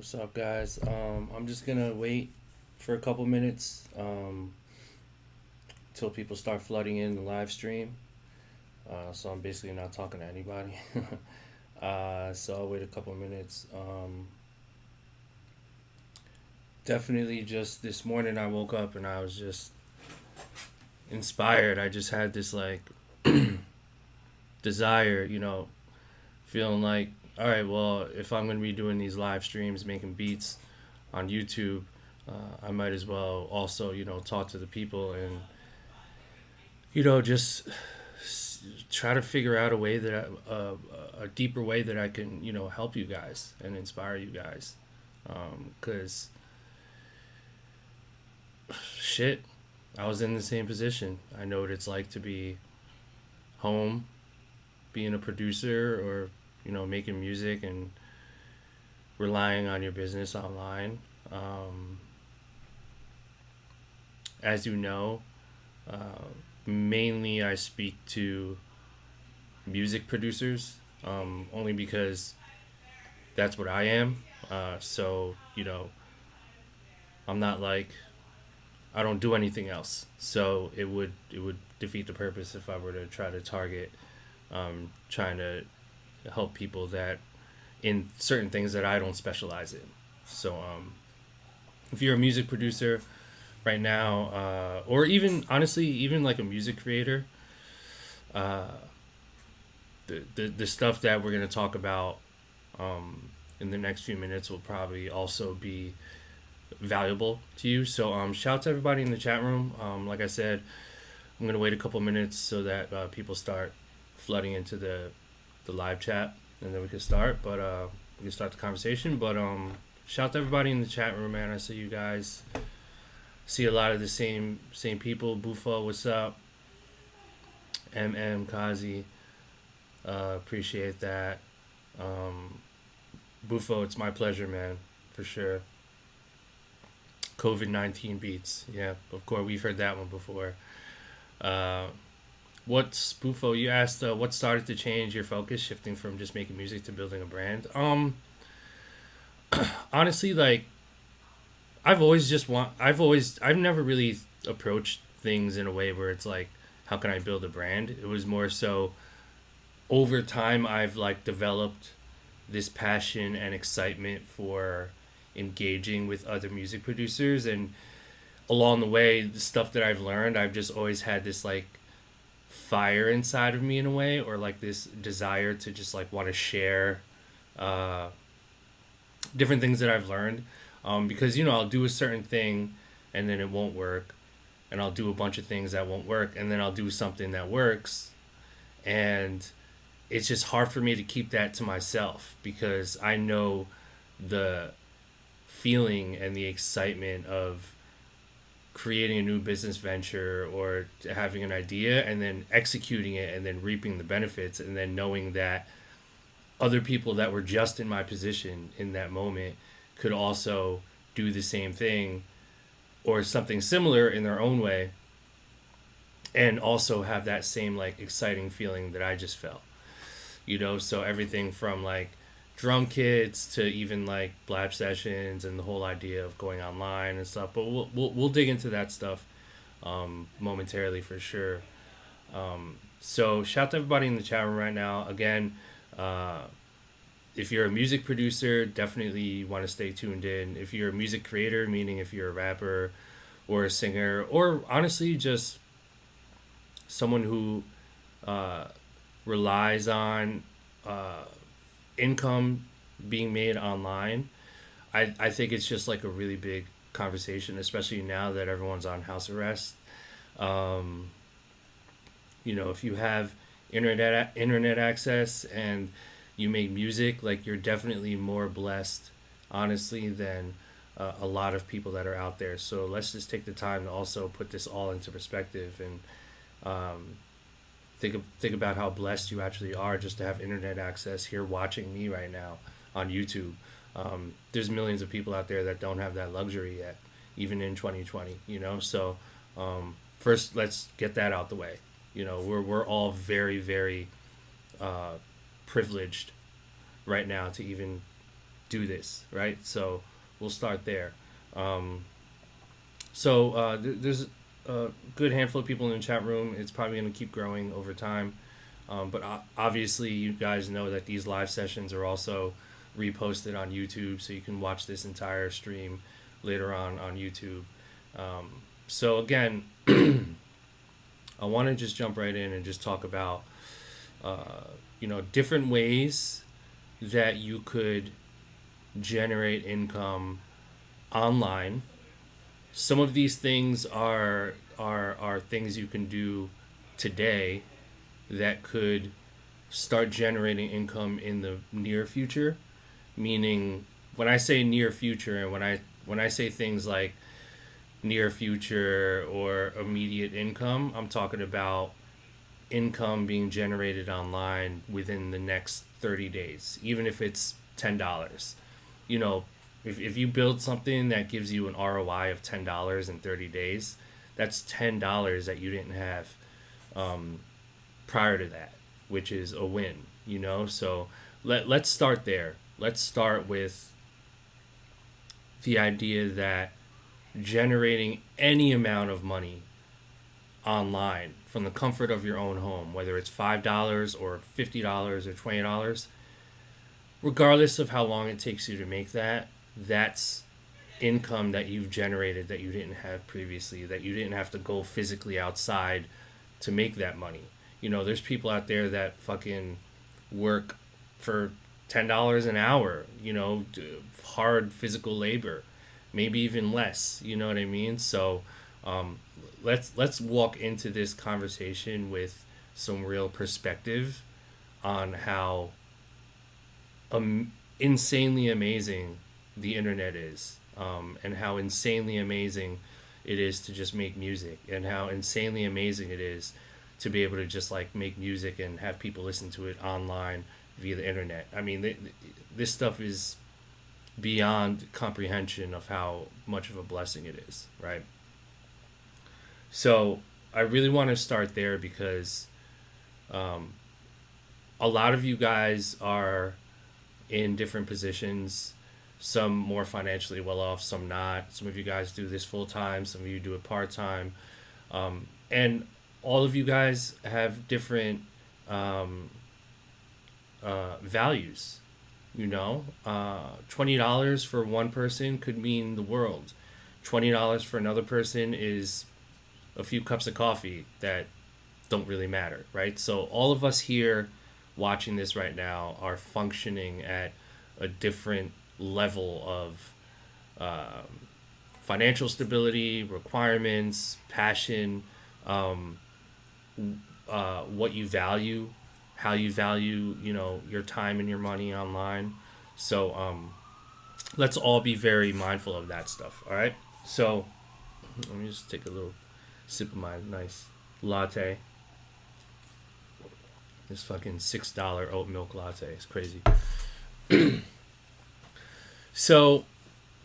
What's up, guys? I'm just gonna wait for a couple minutes till people start flooding in the live stream. So I'm basically not talking to anybody. So I'll wait a couple minutes. Definitely, just this morning I woke up and I was just inspired. I just had this like desire, feeling like, all right, well, if I'm gonna be doing these live streams, making beats on YouTube, I might as well also, talk to the people and, just try to figure out a way that a deeper way that I can, help you guys and inspire you guys, because shit, I was in the same position. I know what it's like to be home, being a producer, or making music and relying on your business online. As you know, mainly I speak to music producers, only because that's what I am. So I'm not like, I don't do anything else. So it would defeat the purpose if I were to try to target, trying to help people that in certain things that I don't specialize in. So if you're a music producer right now, or even honestly, even like a music creator, uh, the stuff that we're gonna talk about in the next few minutes will probably also be valuable to you. So shout out to everybody in the chat room. Like I said, I'm gonna wait a couple minutes so that people start flooding into the live chat, and then we can start. But we can start the conversation. But shout out to everybody in the chat room, man. I see you guys. See a lot of the same people. Bufo, what's up? Kazi, appreciate that. Bufo, it's my pleasure, man, for sure. COVID-19 beats, yeah, of course we've heard that one before. What's Bufo? You asked what started to change your focus, shifting from just making music to building a brand. Honestly, like I've never really approached things in a way where it's like, how can I build a brand? It was more so over time I've like developed this passion and excitement for engaging with other music producers, and along the way, the stuff that I've learned, I've just always had this like fire inside of me in a way, or like this desire to just like want to share uh, different things that I've learned, because I'll do a certain thing and then it won't work, and I'll do a bunch of things that won't work, and then I'll do something that works, and it's just hard for me to keep that to myself because I know the feeling and the excitement of creating a new business venture or having an idea and then executing it and then reaping the benefits, and then knowing that other people that were just in my position in that moment could also do the same thing or something similar in their own way, and also have that same like exciting feeling that I just felt. So everything from like drum kits to even like blap sessions and the whole idea of going online and stuff. But we'll dig into that stuff momentarily for sure. So shout out to everybody in the chat room right now. Again, if you're a music producer, definitely want to stay tuned in. If you're a music creator, meaning if you're a rapper or a singer, or honestly just someone who relies on income being made online, I think it's just like a really big conversation, especially now that everyone's on house arrest. If you have internet access and you make music, like you're definitely more blessed, honestly, than a lot of people that are out there. So let's just take the time to also put this all into perspective and think about how blessed you actually are just to have internet access here watching me right now on YouTube. There's millions of people out there that don't have that luxury yet, even in 2020. So first let's get that out the way. We're all very, very privileged right now to even do this, right? So we'll start there. There's a good handful of people in the chat room. It's probably going to keep growing over time. But obviously, you guys know that these live sessions are also reposted on YouTube, so you can watch this entire stream later on YouTube. So again, I want to just jump right in and just talk about, different ways that you could generate income online. Some of these things are things you can do today that could start generating income in the near future. Meaning, when I say near future, and when I say things like near future or immediate income, I'm talking about income being generated online within the next 30 days, even if it's $10. If you build something that gives you an ROI of $10 in 30 days, that's $10 that you didn't have prior to that, which is a win, So let's start there. Let's start with the idea that generating any amount of money online from the comfort of your own home, whether it's $5 or $50 or $20, regardless of how long it takes you to make that, that's income that you've generated that you didn't have previously, that you didn't have to go physically outside to make that money. There's people out there that fucking work for $10 an hour, hard physical labor, maybe even less, you know what I mean? So let's walk into this conversation with some real perspective on how insanely amazing the internet is, and how insanely amazing it is to just make music, and how insanely amazing it is to be able to just like make music and have people listen to it online via the internet. I mean, this stuff is beyond comprehension of how much of a blessing it is, right? So I really want to start there because a lot of you guys are in different positions, some more financially well off, some not. Some of you guys do this full time, some of you do it part time, and all of you guys have different values. $20 for one person could mean the world. $20 for another person is a few cups of coffee that don't really matter, right? So all of us here watching this right now are functioning at a different level of financial stability, requirements, passion, what you value, how you value, your time and your money online. So let's all be very mindful of that stuff, all right? So let me just take a little sip of my nice latte. This fucking $6 oat milk latte. It's crazy. So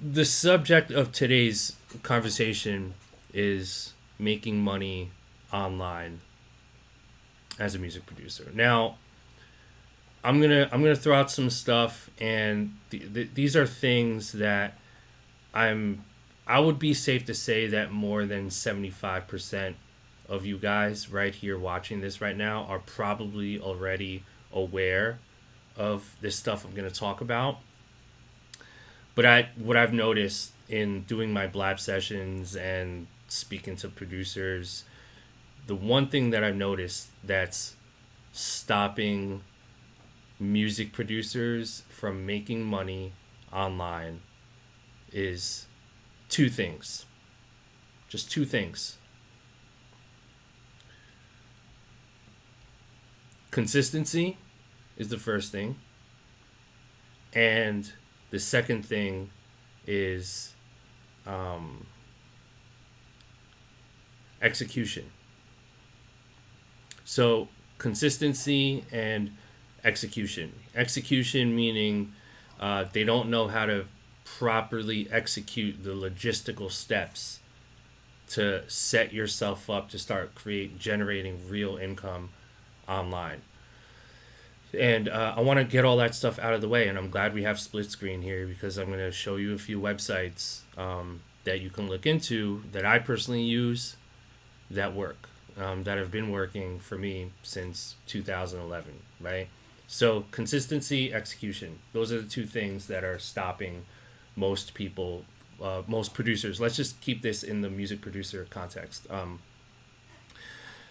the subject of today's conversation is making money online as a music producer. Now, I'm gonna throw out some stuff, and these are things that I would be safe to say that more than 75% of you guys right here watching this right now are probably already aware of this stuff I'm gonna talk about. But what I've noticed in doing my Blap sessions and speaking to producers, the one thing that I've noticed that's stopping music producers from making money online is two things. Just two things. Consistency is the first thing. And the second thing is execution. So consistency and execution. Execution meaning they don't know how to properly execute the logistical steps to set yourself up to start generating real income online. And I want to get all that stuff out of the way. And I'm glad we have split screen here because I'm going to show you a few websites that you can look into that I personally use that work, that have been working for me since 2011, right? So consistency, execution. Those are the two things that are stopping most people, most producers. Let's just keep this in the music producer context.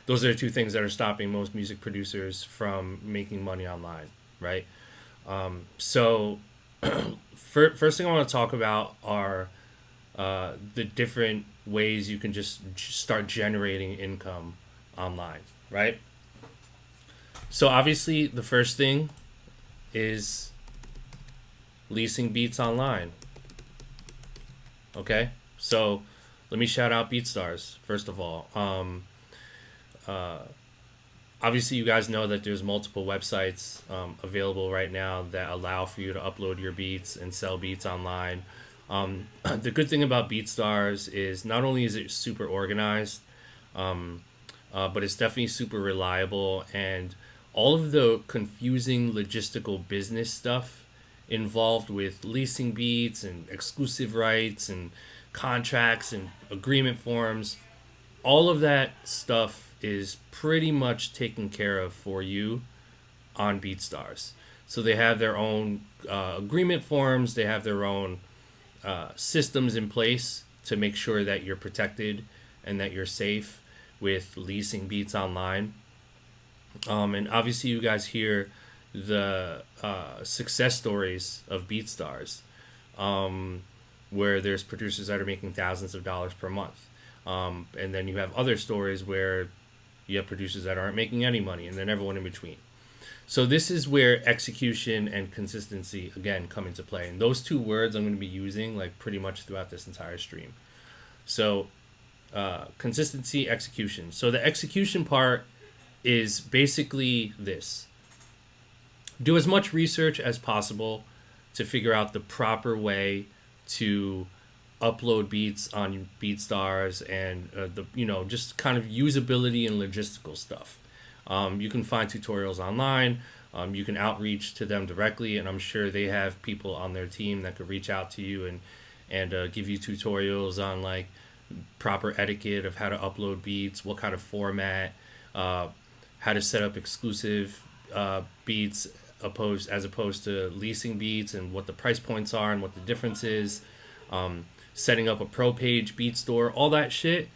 Those are the two things that are stopping most music producers from making money online, right? So first thing I want to talk about are the different ways you can just start generating income online, right? So obviously the first thing is leasing beats online. Okay, so let me shout out BeatStars first of all. Obviously you guys know that there's multiple websites available right now that allow for you to upload your beats and sell beats online. The good thing about BeatStars is not only is it super organized, but it's definitely super reliable, and all of the confusing logistical business stuff involved with leasing beats and exclusive rights and contracts and agreement forms, all of that stuff is pretty much taken care of for you on BeatStars. So they have their own agreement forms, they have their own systems in place to make sure that you're protected and that you're safe with leasing beats online. And obviously you guys hear the success stories of BeatStars, where there's producers that are making thousands of dollars per month. And then you have other stories where you have producers that aren't making any money, and then everyone in between. So this is where execution and consistency, again, come into play. And those two words I'm going to be using like pretty much throughout this entire stream. So consistency, execution. So the execution part is basically this. Do as much research as possible to figure out the proper way to upload beats on BeatStars and just kind of usability and logistical stuff. You can find tutorials online. You can outreach to them directly, and I'm sure they have people on their team that could reach out to you and give you tutorials on like proper etiquette of how to upload beats, what kind of format, how to set up exclusive beats as opposed to leasing beats, and what the price points are and what the difference is. Setting up a pro page, beat store, all that shit,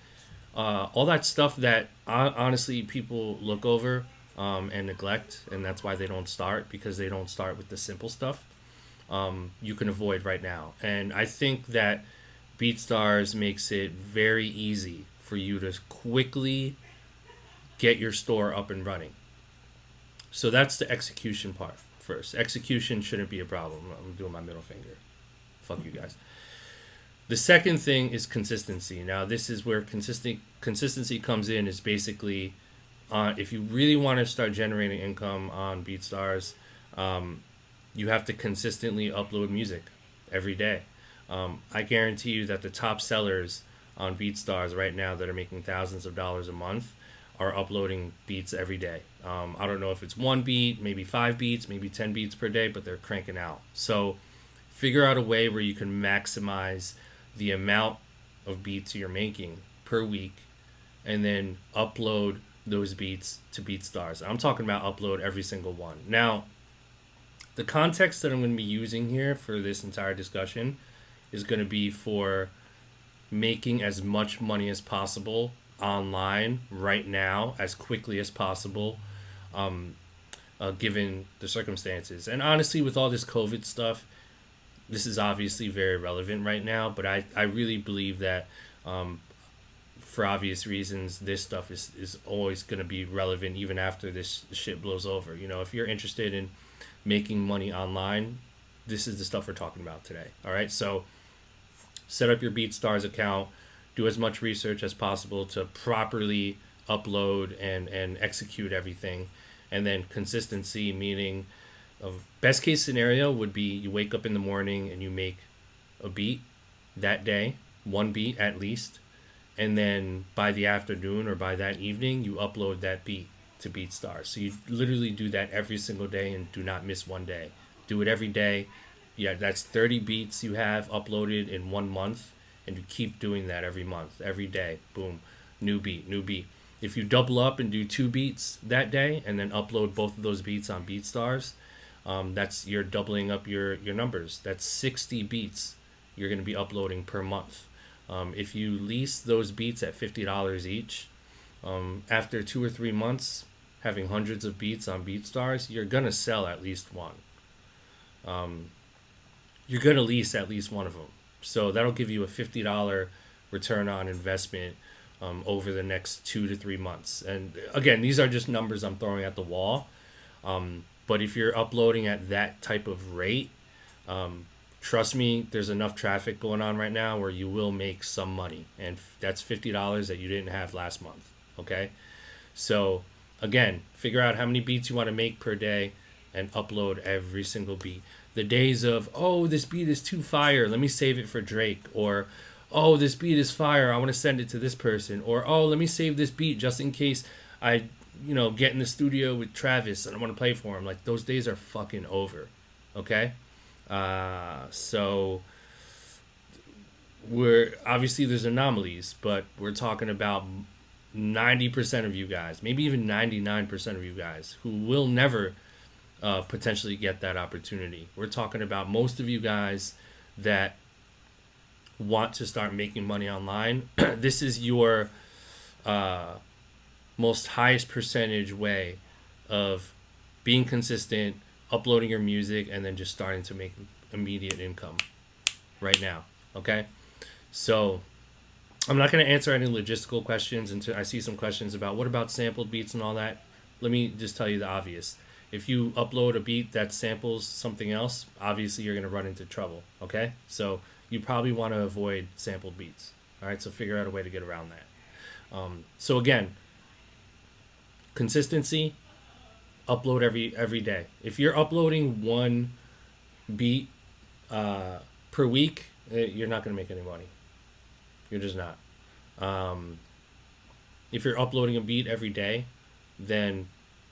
all that stuff that honestly people look over and neglect, and that's why they don't start, because they don't start with the simple stuff. You can avoid right now, and I think that BeatStars makes it very easy for you to quickly get your store up and running. So that's the execution part first. Execution shouldn't be a problem. I'm doing my middle finger. Fuck you guys. The second thing is consistency. Now, this is where consistency comes in. Is basically, if you really want to start generating income on BeatStars, you have to consistently upload music every day. I guarantee you that the top sellers on BeatStars right now that are making thousands of dollars a month are uploading beats every day. I don't know if it's one beat, maybe 5 beats, maybe 10 beats per day, but they're cranking out. So figure out a way where you can maximize the amount of beats you're making per week, and then upload those beats to BeatStars. I'm talking about upload every single one. Now, the context that I'm going to be using here for this entire discussion is going to be for making as much money as possible online right now, as quickly as possible, given the circumstances. And honestly, with all this COVID stuff, this is obviously very relevant right now, but I really believe that for obvious reasons, this stuff is always going to be relevant even after this shit blows over. You know, if you're interested in making money online, this is the stuff we're talking about today. All right, so set up your BeatStars account, do as much research as possible to properly upload and execute everything, and then consistency, meaning best case scenario would be you wake up in the morning and you make a beat that day, one beat at least, and then by the afternoon or by that evening you upload that beat to BeatStars. So you literally do that every single day and do not miss one day. Do it every day. Yeah, that's 30 beats you have uploaded in 1 month, and you keep doing that every month, every day. Boom, new beat, new beat. If you double up and do 2 beats that day and then upload both of those beats on BeatStars, that's, you're doubling up your numbers. That's 60 beats you're going to be uploading per month. If you lease those beats at $50 each, after 2 or 3 months having hundreds of beats on BeatStars, you're going to sell at least one. You're going to lease at least one of them. So that'll give you a $50 return on investment over the next 2 to 3 months. And again, these are just numbers I'm throwing at the wall. But if you're uploading at that type of rate, trust me, there's enough traffic going on right now where you will make some money. And that's $50 that you didn't have last month. Okay? So again, figure out how many beats you want to make per day and upload every single beat. The days of, oh, this beat is too fire, let me save it for Drake. Or, oh, this beat is fire, I want to send it to this person. Or, oh, let me save this beat just in case I, get in the studio with Travis and I want to play for him. Like, those days are fucking over. Okay? So we're, obviously there's anomalies, but we're talking about 90% of you guys, maybe even 99% of you guys who will never potentially get that opportunity. We're talking about most of you guys that want to start making money online. This is your most highest percentage way of being consistent, uploading your music, and then just starting to make immediate income right now. Okay? So I'm not going to answer any logistical questions until I see some questions about what about sampled beats and all that. Let me just tell you the obvious. If you upload a beat that samples something else, obviously you're going to run into trouble, okay? So you probably want to avoid sampled beats, all right? So figure out a way to get around that. So again, consistency, upload every day. If you're uploading 1 beat per week, you're not going to make any money. You're just not. If you're uploading a beat every day, then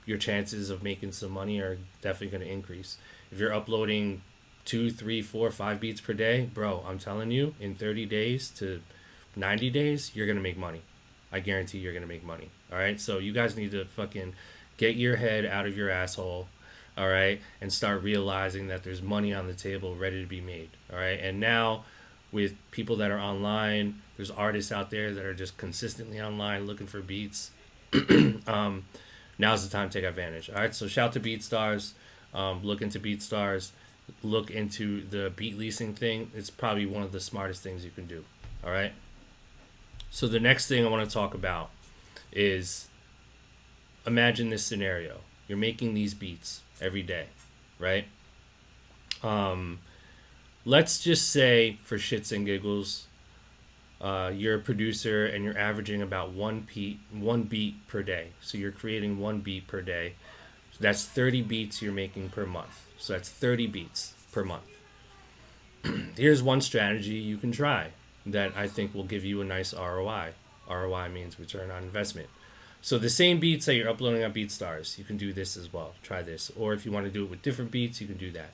your chances of making some money are definitely going to increase. If you're uploading 2, 3, 4, 5 beats per day, bro, I'm telling you, in 30 days to 90 days, you're going to make money. I guarantee you're going to make money. All right? So you guys need to fucking get your head out of your asshole, all right, and start realizing that there's money on the table ready to be made, all right? And now with people that are online, there's artists out there that are just consistently online looking for beats. Now's the time to take advantage. All right, so shout to BeatStars. Look into BeatStars. Look into the beat leasing thing. It's probably one of the smartest things you can do. All right. So the next thing I want to talk about is, imagine this scenario. You're making these beats every day, right? Let's just say, for shits and giggles, you're a producer and you're averaging about one beat per day. So you're creating 1 beat per day. So that's 30 beats you're making per month. So that's 30 beats per month. Here's one strategy you can try that I think will give you a nice ROI. ROI means return on investment. So the same beats that you're uploading on BeatStars, you can do this as well. Try this. Or if you want to do it with different beats, you can do that.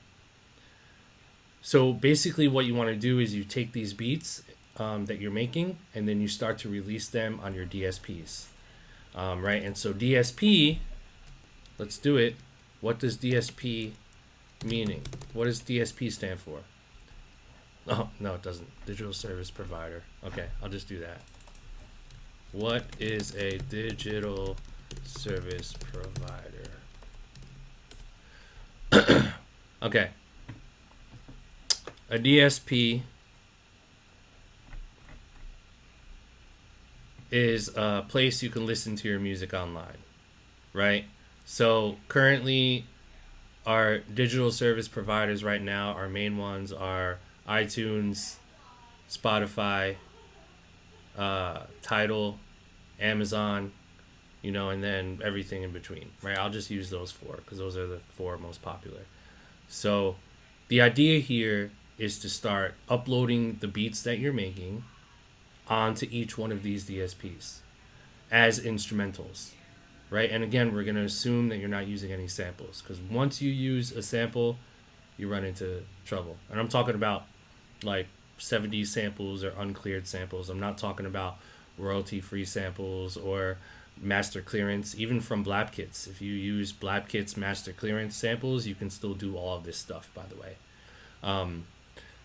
So basically what you want to do is you take these beats that you're making, and then you start to release them on your DSPs, right? And so DSP, let's do it. What does DSP meaning? What does DSP stand for? Oh, no, it doesn't. Digital service provider. Okay, I'll just do that. What is a digital service provider? Okay. A DSP is a place you can listen to your music online, right? So currently our digital service providers right now, our main ones are iTunes, Spotify, Tidal, Amazon, and then everything in between, right? I'll just use those 4 because those are the 4 most popular. So the idea here is to start uploading the beats that you're making onto each one of these DSPs as instrumentals. right? And again, we're going to assume that you're not using any samples, because once you use a sample, you run into trouble. And I'm talking about like 70s samples or uncleared samples. I'm not talking about royalty-free samples or master clearance. Even from Blap-Kits, if you use Blap-Kits master clearance samples, you can still do all of this stuff, by the way.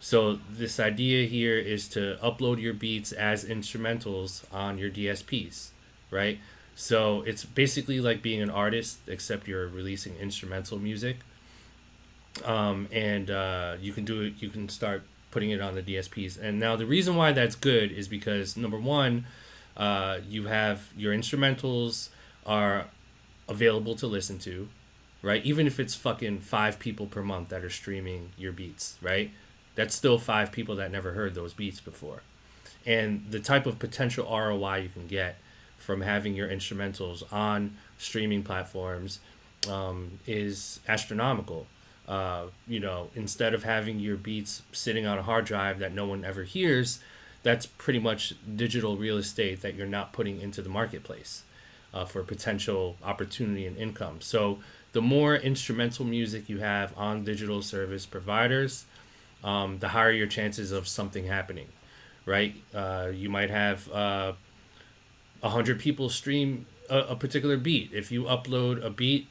So this idea here is to upload your beats as instrumentals on your DSPs, right? So it's basically like being an artist, except you're releasing instrumental music. And you can do it. You can start putting it on the DSPs. And now the reason why that's good is because, number one, you have your instrumentals are available to listen to, right? Even if it's fucking 5 people per month that are streaming your beats, right? That's still 5 people that never heard those beats before. And the type of potential ROI you can get from having your instrumentals on streaming platforms is astronomical. Instead of having your beats sitting on a hard drive that no one ever hears, that's pretty much digital real estate that you're not putting into the marketplace for potential opportunity and income. So the more instrumental music you have on digital service providers, the higher your chances of something happening, right? You might have 100 people stream a particular beat. If you upload a beat,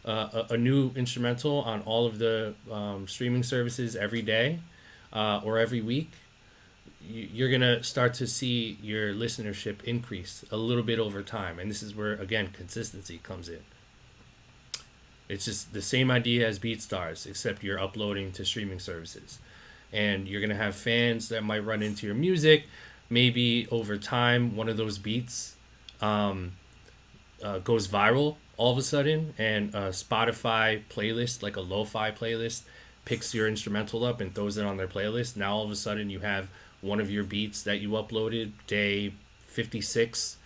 a new instrumental on all of the streaming services every day or every week, you're going to start to see your listenership increase a little bit over time. And this is where, again, consistency comes in. It's just the same idea as BeatStars, except you're uploading to streaming services. And you're going to have fans that might run into your music. Maybe over time, one of those beats goes viral all of a sudden, and a Spotify playlist, like a lo-fi playlist, picks your instrumental up and throws it on their playlist. Now all of a sudden you have one of your beats that you uploaded, day 56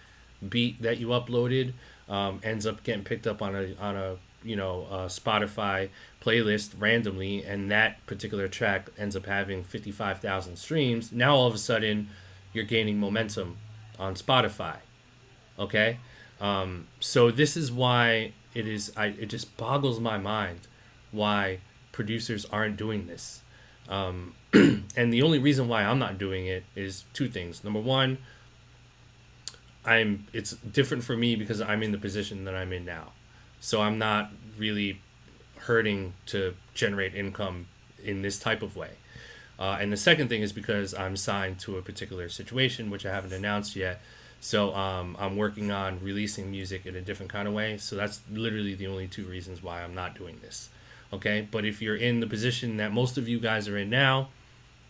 beat that you uploaded, ends up getting picked up on a Spotify playlist randomly, and that particular track ends up having 55,000 streams. Now all of a sudden you're gaining momentum on Spotify. Okay? So this is why it just boggles my mind why producers aren't doing this. And the only reason why I'm not doing it is 2 things. Number one, it's different for me because I'm in the position that I'm in now. So I'm not really hurting to generate income in this type of way. And the second thing is because I'm signed to a particular situation, which I haven't announced yet. So I'm working on releasing music in a different kind of way. So that's literally the only 2 reasons why I'm not doing this. Okay? But if you're in the position that most of you guys are in now,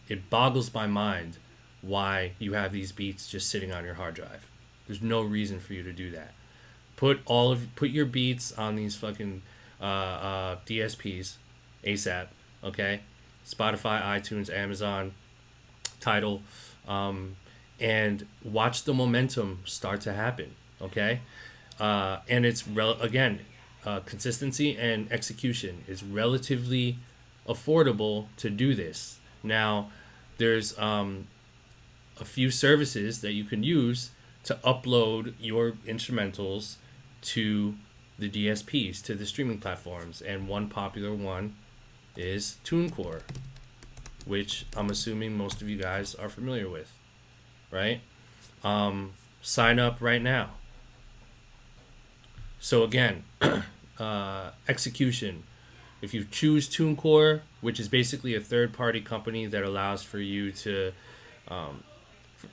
it boggles my mind why you have these beats just sitting on your hard drive. There's no reason for you to do that. Put your beats on these fucking DSPs ASAP, okay? Spotify, iTunes, Amazon, Tidal, and watch the momentum start to happen, okay? And it's consistency and execution is relatively affordable to do this. Now, there's a few services that you can use to upload your instrumentals to the DSPs, to the streaming platforms. And one popular one is TuneCore, which I'm assuming most of you guys are familiar with, right? Sign up right now. So again, execution. If you choose TuneCore, which is basically a third-party company that allows for you to,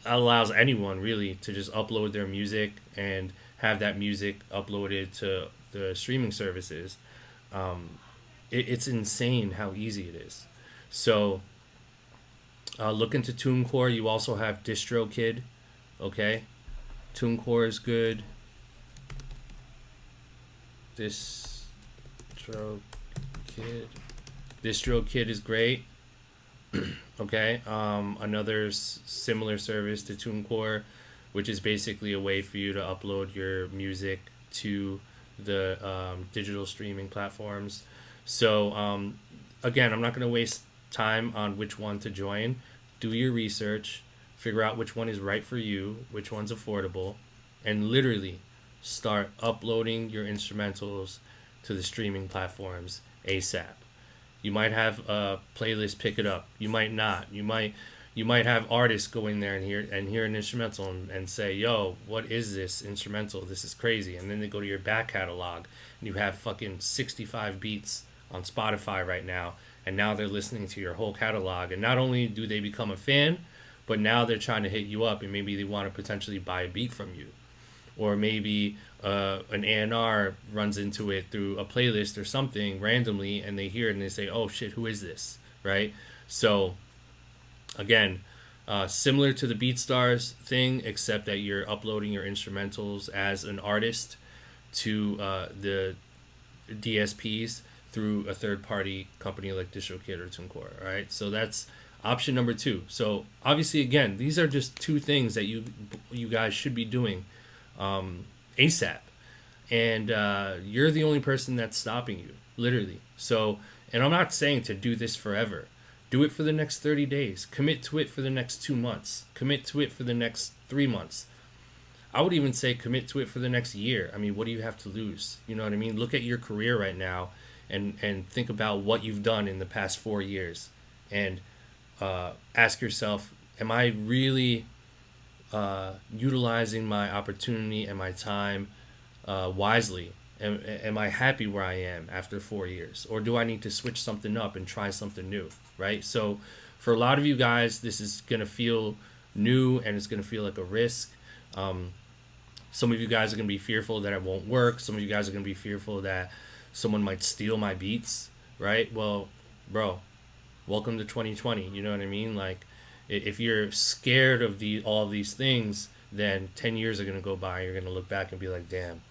allows anyone really to just upload their music and have that music uploaded to the streaming services, it's insane how easy it is. So look into TuneCore. You also have DistroKid, okay? TuneCore is good. DistroKid is great. Okay. Another similar service to TuneCore, which is basically a way for you to upload your music to the digital streaming platforms. So again, I'm not going to waste time on which one to join. Do your research, figure out which one is right for you, which one's affordable, and literally start uploading your instrumentals to the streaming platforms ASAP. You might have a playlist pick it up. You might not. You might have artists go in there and hear an instrumental and say, "Yo, what is this instrumental? This is crazy." And then they go to your back catalog and you have fucking 65 beats on Spotify right now, and now they're listening to your whole catalog. And not only do they become a fan, but now they're trying to hit you up, and maybe they want to potentially buy a beat from you, or maybe an A&R runs into it through a playlist or something randomly, and they hear it and they say, "Oh shit, who is this?" Right? So again, similar to the BeatStars thing, except that you're uploading your instrumentals as an artist to the DSPs through a third-party company like DistroKid or TuneCore. All right, so that's option number 2. So obviously, again, these are just 2 things that you guys should be doing ASAP, and you're the only person that's stopping you, literally. So, and I'm not saying to do this forever. Do it for the next 30 days. Commit to it for the next 2 months. Commit to it for the next 3 months. I would even say commit to it for the next year. I mean, what do you have to lose? You know what I mean? Look at your career right now and think about what you've done in the past 4 years. And ask yourself, am I really utilizing my opportunity and my time wisely? Am I happy where I am after 4 years? Or do I need to switch something up and try something new? Right? So for a lot of you guys, this is going to feel new and it's going to feel like a risk. Some of you guys are going to be fearful that it won't work. Some of you guys are going to be fearful that someone might steal my beats. Right? Well, bro, welcome to 2020. You know what I mean? Like, if you're scared of all of these things, then 10 years are going to go by. You're going to look back and be like, damn,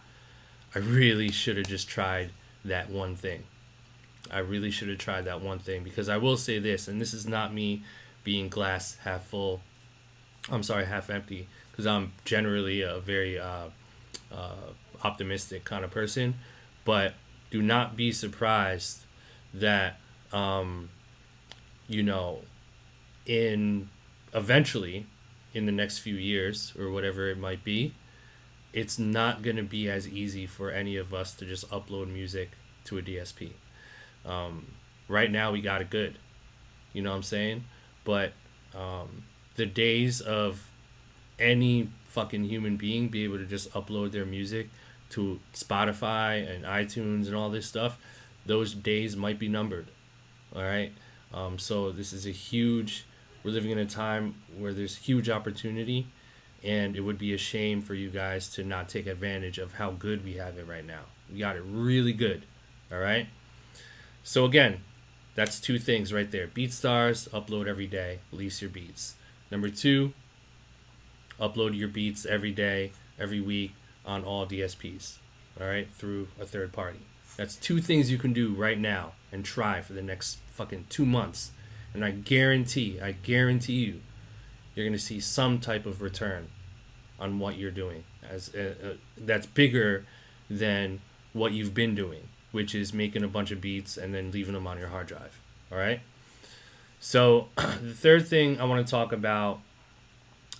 I really should have just tried that one thing. I really should have tried that one thing. Because I will say this, and this is not me being glass half full. I'm sorry, half empty. Because I'm generally a very optimistic kind of person. But do not be surprised that, eventually, in the next few years or whatever it might be, it's not going to be as easy for any of us to just upload music to a DSP. Right now we got it good, you know what I'm saying? But the days of any fucking human being be able to just upload their music to Spotify and iTunes and all this stuff, those days might be numbered. All right. So this is we're living in a time where there's huge opportunity, and it would be a shame for you guys to not take advantage of how good we have it right now. We got it really good. All right. So again, that's 2 things right there. BeatStars, upload every day, lease your beats. Number 2, upload your beats every day, every week on all DSPs. All right, through a third party. That's 2 things you can do right now and try for the next fucking 2 months. And I guarantee you, you're going to see some type of return on what you're doing. That's bigger than what you've been doing, which is making a bunch of beats and then leaving them on your hard drive. All right? So the third thing I want to talk about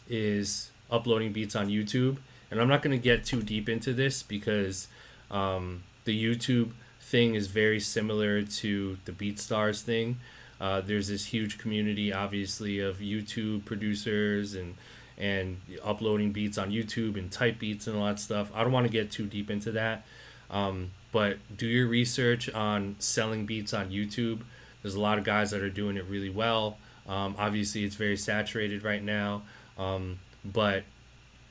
is uploading beats on YouTube. And I'm not going to get too deep into this because the YouTube thing is very similar to the BeatStars thing. There's this huge community, obviously, of YouTube producers and uploading beats on YouTube and type beats and all that stuff. I don't want to get too deep into that. But do your research on selling beats on YouTube. There's a lot of guys that are doing it really well. Obviously, it's very saturated right now. But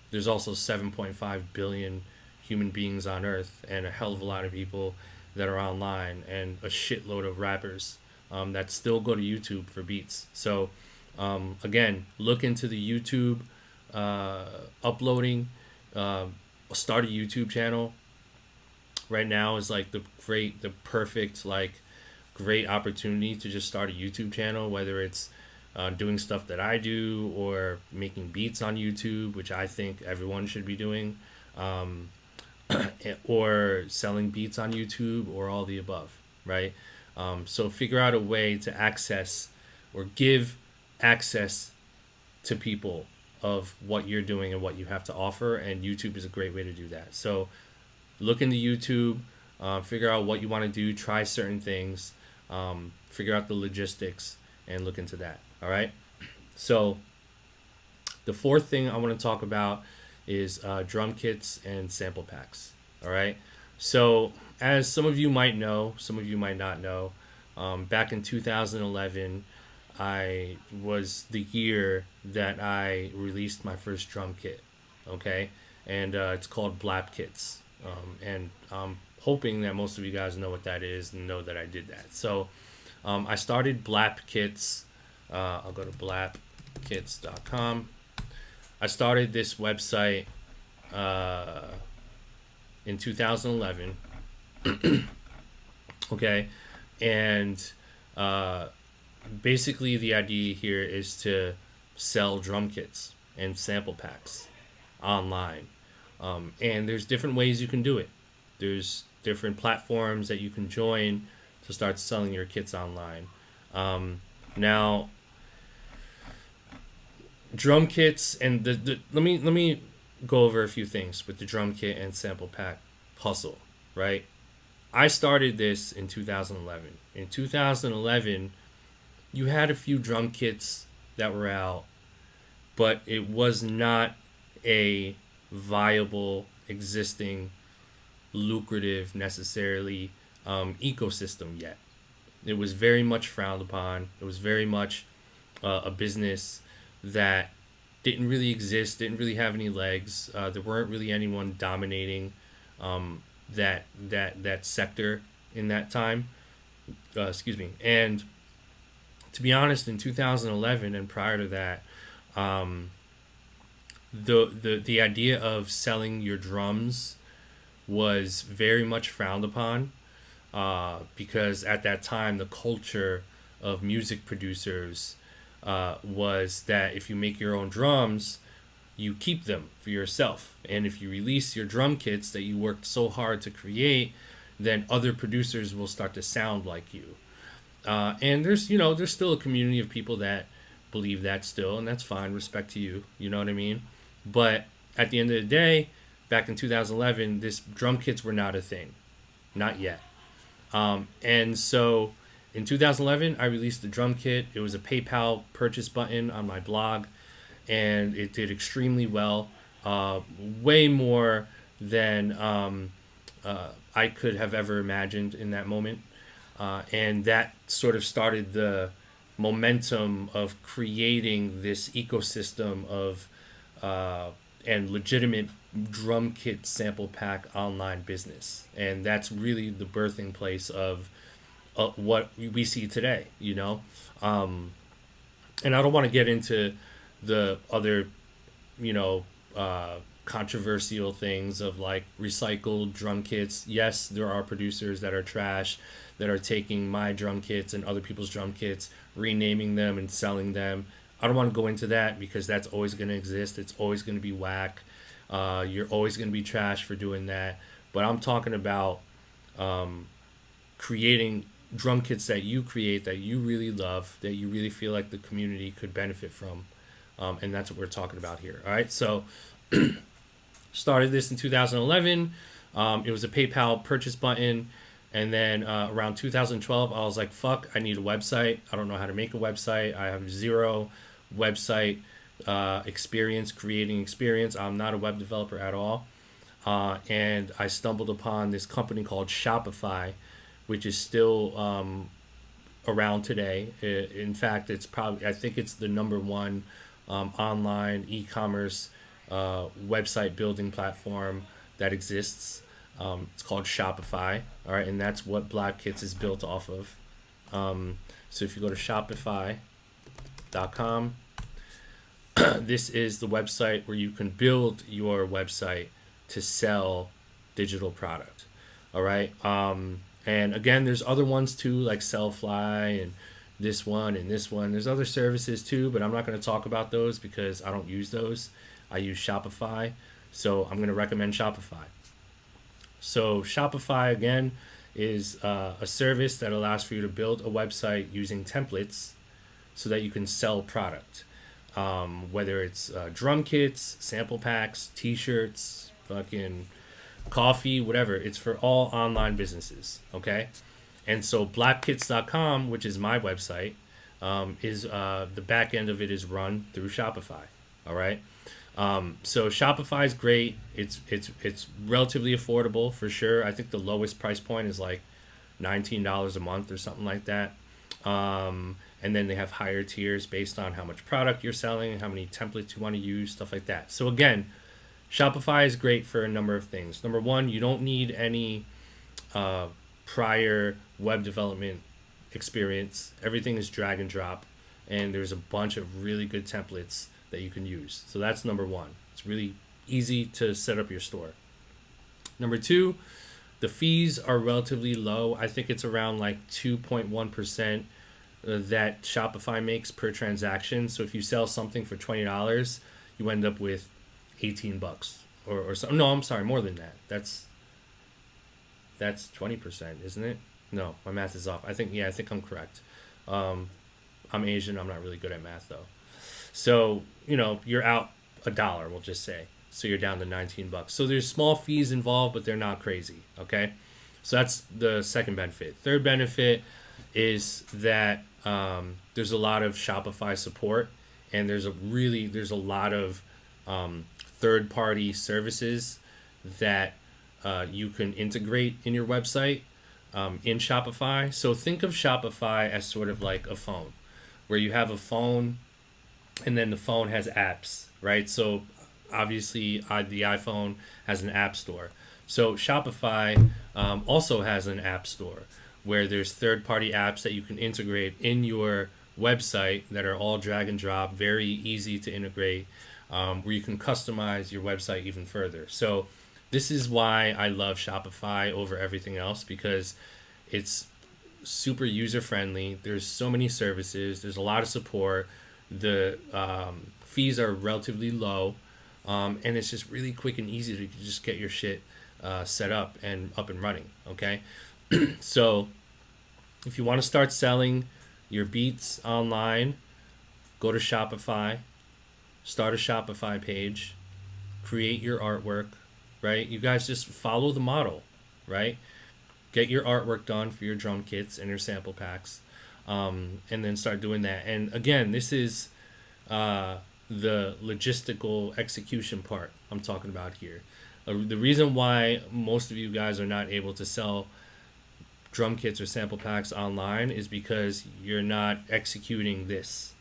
there's also 7.5 billion human beings on Earth and a hell of a lot of people that are online and a shitload of rappers that still go to YouTube for beats. So, again, look into the YouTube uploading. Start a YouTube channel. Right now is like the perfect, great opportunity to just start a YouTube channel, whether it's doing stuff that I do or making beats on YouTube, which I think everyone should be doing, or selling beats on YouTube, or all the above, right? So figure out a way to access or give access to people of what you're doing and what you have to offer, and YouTube is a great way to do that. So look into YouTube, figure out what you want to do, try certain things, figure out the logistics, and look into that. All right. So the fourth thing I want to talk about is drum kits and sample packs. All right. So as some of you might know, some of you might not know, back in 2011, I was the year that I released my first drum kit. Okay. And it's called Blap-Kits. And I'm hoping that most of you guys know what that is and know that I did that. So I started Blap-Kits. I'll go to blapkits.com. I started this website in 2011. Okay. And basically the idea here is to sell drum kits and sample packs online. And there's different ways you can do it. There's different platforms that you can join to start selling your kits online. Now, drum kits and let me go over a few things with the drum kit and sample pack hustle, right? I started this in 2011. In 2011, you had a few drum kits that were out, but it was not a viable, existing, lucrative, necessarily ecosystem yet. It was very much frowned upon. It was very much a business that didn't really exist, didn't really have any legs. There weren't really anyone dominating that sector in that time. And to be honest, in 2011 and prior to that, the idea of selling your drums was very much frowned upon, because at that time the culture of music producers was that if you make your own drums, you keep them for yourself, and if you release your drum kits that you worked so hard to create, then other producers will start to sound like you. And there's still a community of people that believe that still, and that's fine. Respect to you. You know what I mean? But at the end of the day, back in 2011, this drum kits were not a thing, not yet. And so in 2011, I released the drum kit. It was a PayPal purchase button on my blog, and it did extremely well, way more than I could have ever imagined in that moment. And that sort of started the momentum of creating this ecosystem of and legitimate drum kit sample pack online business. And that's really the birthing place of what we see today, And I don't want to get into the other, controversial things of like recycled drum kits. Yes, there are producers that are trash that are taking my drum kits and other people's drum kits, renaming them and selling them. I don't want to go into that because that's always going to exist. It's always going to be whack. You're always going to be trash for doing that. But I'm talking about creating drum kits that you create, that you really love, that you really feel like the community could benefit from. And that's what we're talking about here. All right. So started this in 2011. It was a PayPal purchase button. And then around 2012, I was like, fuck, I need a website. I don't know how to make a website. I have zero website creating experience. I'm not a web developer at all. And I stumbled upon this company called Shopify, which is still around today. In fact, I think it's the number one online e-commerce website building platform that exists. It's called Shopify, all right, and that's what Blap-Kits is built off of. So if you go to Shopify.com, this is the website where you can build your website to sell digital product, all right. And again, there's other ones too, like Sellfly and this one and this one. There's other services too, but I'm not going to talk about those because I don't use those. I use Shopify, so I'm going to recommend Shopify. So Shopify, again, is a service that allows for you to build a website using templates so that you can sell product. whether it's drum kits, sample packs, t-shirts, fucking coffee, whatever. It's for all online businesses, okay? And so Blap-Kits.com, which is my website, is the back end of it is run through Shopify, all right? So Shopify is great. It's relatively affordable for sure. I think the lowest price point is like $19 a month or something like that. And then they have higher tiers based on how much product you're selling, how many templates you want to use, stuff like that. So again, Shopify is great for a number of things. Number one, you don't need any prior web development experience. Everything is drag and drop, and there's a bunch of really good templates that you can use. So that's number one. It's really easy to set up your store. Number two, the fees are relatively low. I think it's around like 2.1% that Shopify makes per transaction. So if you sell something for $20, you end up with $18 or something. No, I'm sorry, more than that. That's 20%, isn't it? No, my math is off. I think I'm correct. I'm Asian. I'm not really good at math though. So, you're out $1, we'll just say. So you're down to $19. So there's small fees involved, but they're not crazy. Okay. So that's the second benefit. Third benefit is that there's a lot of Shopify support, and there's a lot of third-party services that you can integrate in your website in Shopify. So think of Shopify as sort of like a phone, where you have a phone, and then the phone has apps, right? So obviously the iPhone has an app store. So Shopify also has an app store where there's third-party apps that you can integrate in your website that are all drag and drop, very easy to integrate, where you can customize your website even further. So this is why I love Shopify over everything else, because it's super user-friendly. There's so many services. There's a lot of support. The fees are relatively low, and it's just really quick and easy to just get your shit set up and running, okay? So if you want to start selling your beats online, go to Shopify, start a Shopify page, create your artwork, right? You guys just follow the model, right? Get your artwork done for your drum kits and your sample packs, and then start doing that. And again, this is the logistical execution part I'm talking about here. The reason why most of you guys are not able to sell drum kits or sample packs online is because you're not executing this.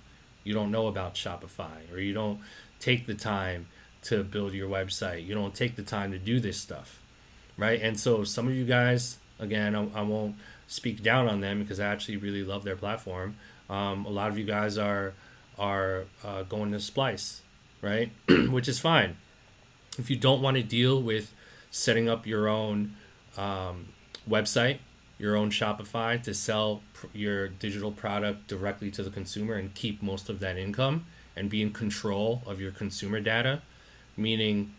You don't know about Shopify, or you don't take the time to build your website. You don't take the time to do this stuff, right? And so some of you guys, again, I won't speak down on them because I actually really love their platform. A lot of you guys are going to Splice, right? Which is fine. If you don't want to deal with setting up your own website, your own Shopify to sell your digital product directly to the consumer and keep most of that income and be in control of your consumer data, meaning,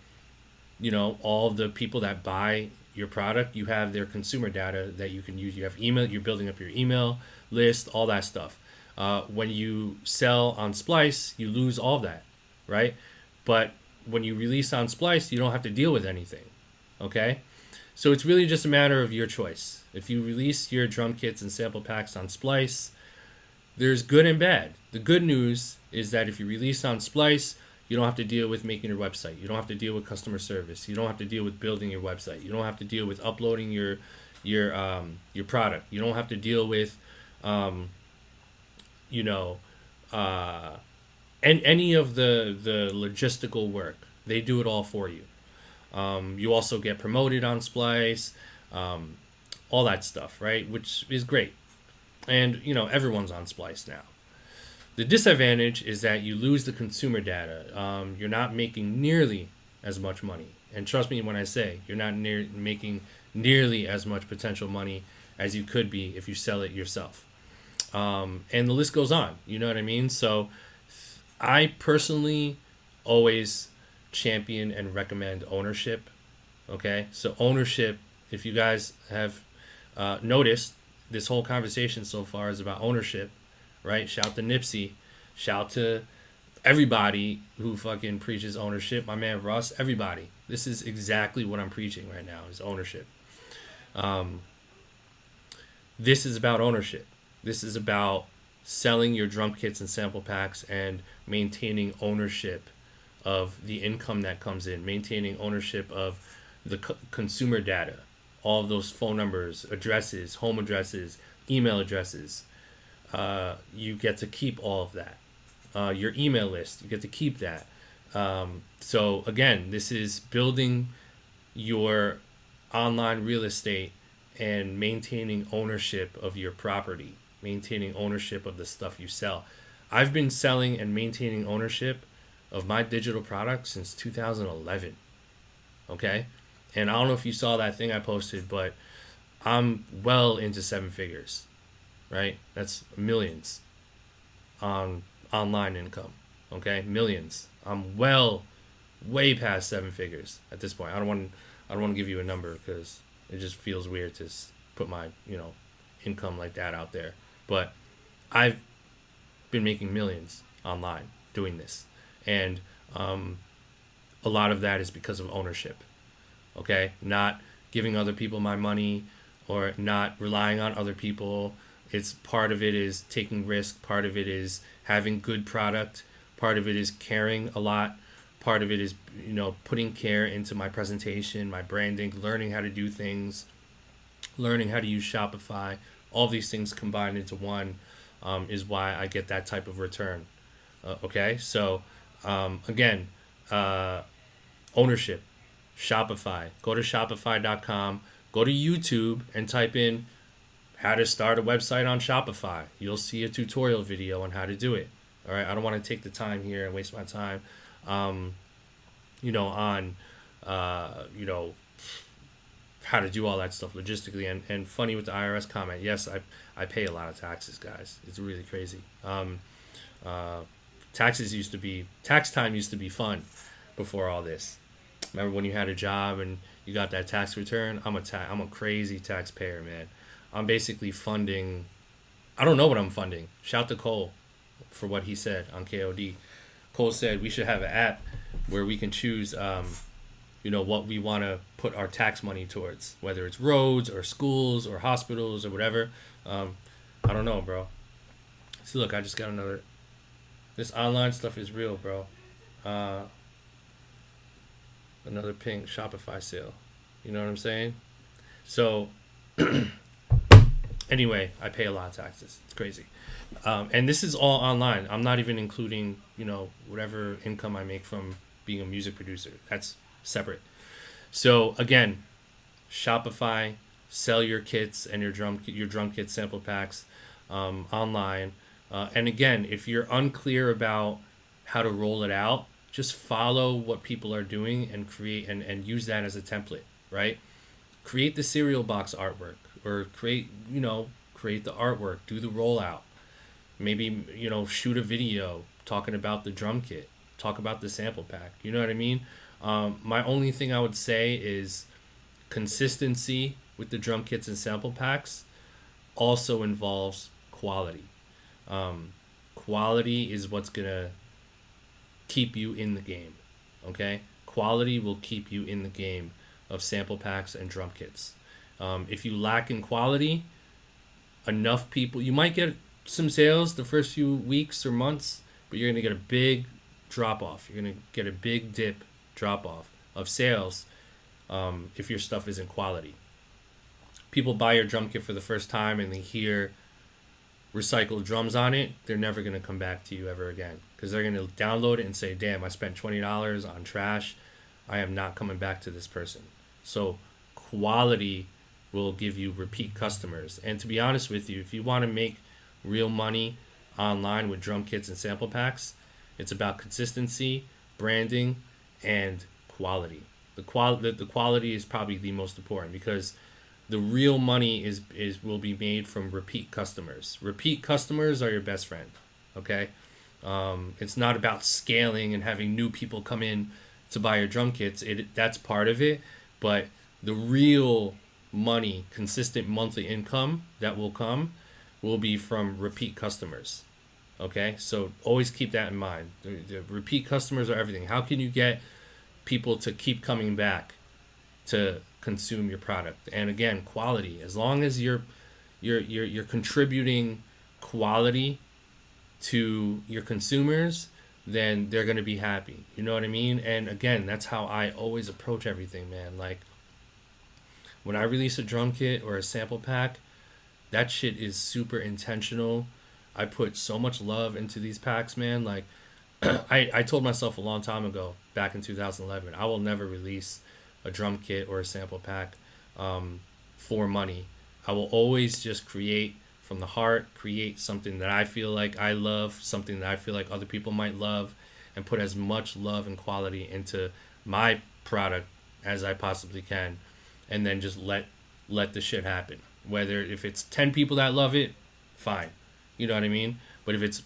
all the people that buy your product, you have their consumer data that you can use. You have email, you're building up your email list, all that stuff. When you sell on Splice, you lose all that, right? But when you release on Splice, you don't have to deal with anything, okay? So it's really just a matter of your choice. If you release your drum kits and sample packs on Splice, there's good and bad. The good news is that if you release on Splice, you don't have to deal with making your website. You don't have to deal with customer service. You don't have to deal with building your website. You don't have to deal with uploading your product. You don't have to deal with any of the logistical work. They do it all for you. You also get promoted on Splice, all that stuff, right? Which is great. And, everyone's on Splice now. The disadvantage is that you lose the consumer data. You're not making nearly as much money. And trust me when I say you're not making nearly as much potential money as you could be if you sell it yourself. And the list goes on. You know what I mean? So I personally always champion and recommend ownership. Okay? So ownership, if you guys have noticed, this whole conversation so far is about ownership. Right? Shout to Nipsey. Shout to everybody who fucking preaches ownership, my man Russ, everybody. This is exactly what I'm preaching right now, is ownership. This is about ownership. This is about selling your drum kits and sample packs and maintaining ownership of the income that comes in, maintaining ownership of the consumer data, all of those phone numbers, addresses, home addresses, email addresses. You get to keep all of that. Your email list, you get to keep that. So again, this is building your online real estate and maintaining ownership of your property, maintaining ownership of the stuff you sell. I've been selling and maintaining ownership of my digital products since 2011. Okay? And I don't know if you saw that thing I posted, but I'm well into 7 figures, right? That's millions on online income. Okay? Millions. I'm way past 7 figures at this point. I don't want to give you a number because it just feels weird to put my, income like that out there. But I've been making millions online doing this. And a lot of that is because of ownership. Okay? Not giving other people my money or not relying on other people. It's part of it is taking risk. Part of it is having good product. Part of it is caring a lot. Part of it is, putting care into my presentation, my branding, learning how to do things, learning how to use Shopify. All these things combined into one is why I get that type of return. Okay? So, again, ownership, Shopify. Go to Shopify.com. Go to YouTube and type in how to start a website on Shopify. You'll see a tutorial video on how to do it. All right? I don't want to take the time here and waste my time. On how to do all that stuff logistically. And funny with the IRS comment, yes, I pay a lot of taxes, guys. It's really crazy. Tax time used to be fun before all this. Remember when you had a job and you got that tax return? I'm a crazy taxpayer, man. I'm basically funding, I don't know what I'm funding. Shout to Cole for what he said on KOD. Cole said we should have an app where we can choose, what we want to put our tax money towards, whether it's roads or schools or hospitals or whatever. I don't know, bro. See, look, I just got another. This online stuff is real, bro. Another pink Shopify sale. You know what I'm saying? So, anyway, I pay a lot of taxes. It's crazy. And this is all online. I'm not even including, whatever income I make from being a music producer. That's separate. So again, Shopify, sell your kits and your drum kit sample packs online. And again, if you're unclear about how to roll it out, just follow what people are doing and create and use that as a template, right? Create the cereal box artwork or create the artwork, do the rollout. Maybe, shoot a video talking about the drum kit, talk about the sample pack. You know what I mean? My only thing I would say is consistency with the drum kits and sample packs also involves quality. Quality is what's going to keep you in the game, okay? Quality will keep you in the game of sample packs and drum kits. If you lack in quality, enough people, you might get some sales the first few weeks or months, but you're going to get a big drop off. You're going to get a big dip drop off of sales if your stuff isn't quality. People buy your drum kit for the first time and they hear recycled drums on it, they're never going to come back to you ever again because they're going to download it and say, damn, I spent $20 on trash. I am not coming back to this person. So quality will give you repeat customers. And to be honest with you, if you want to make real money online with drum kits and sample packs, it's about consistency, branding, and quality. The quality is probably the most important because the real money will be made from repeat customers. Repeat customers are your best friend. Okay, it's not about scaling and having new people come in to buy your drum kits. That's part of it, but the real money, consistent monthly income that will come, will be from repeat customers. Okay, so always keep that in mind. The repeat customers are everything. How can you get people to keep coming back to consume your product? And again, quality. As long as you're contributing quality to your consumers, then they're gonna be happy. You know what I mean? And again, that's how I always approach everything, man. Like when I release a drum kit or a sample pack, that shit is super intentional. I put so much love into these packs, man. Like I told myself a long time ago, back in 2011, I will never release a drum kit or a sample pack for money. I will always just create from the heart, create something that I feel like I love, something that I feel like other people might love, and put as much love and quality into my product as I possibly can, and then just let the shit happen. Whether if it's 10 people that love it, fine. You know what I mean? But if it's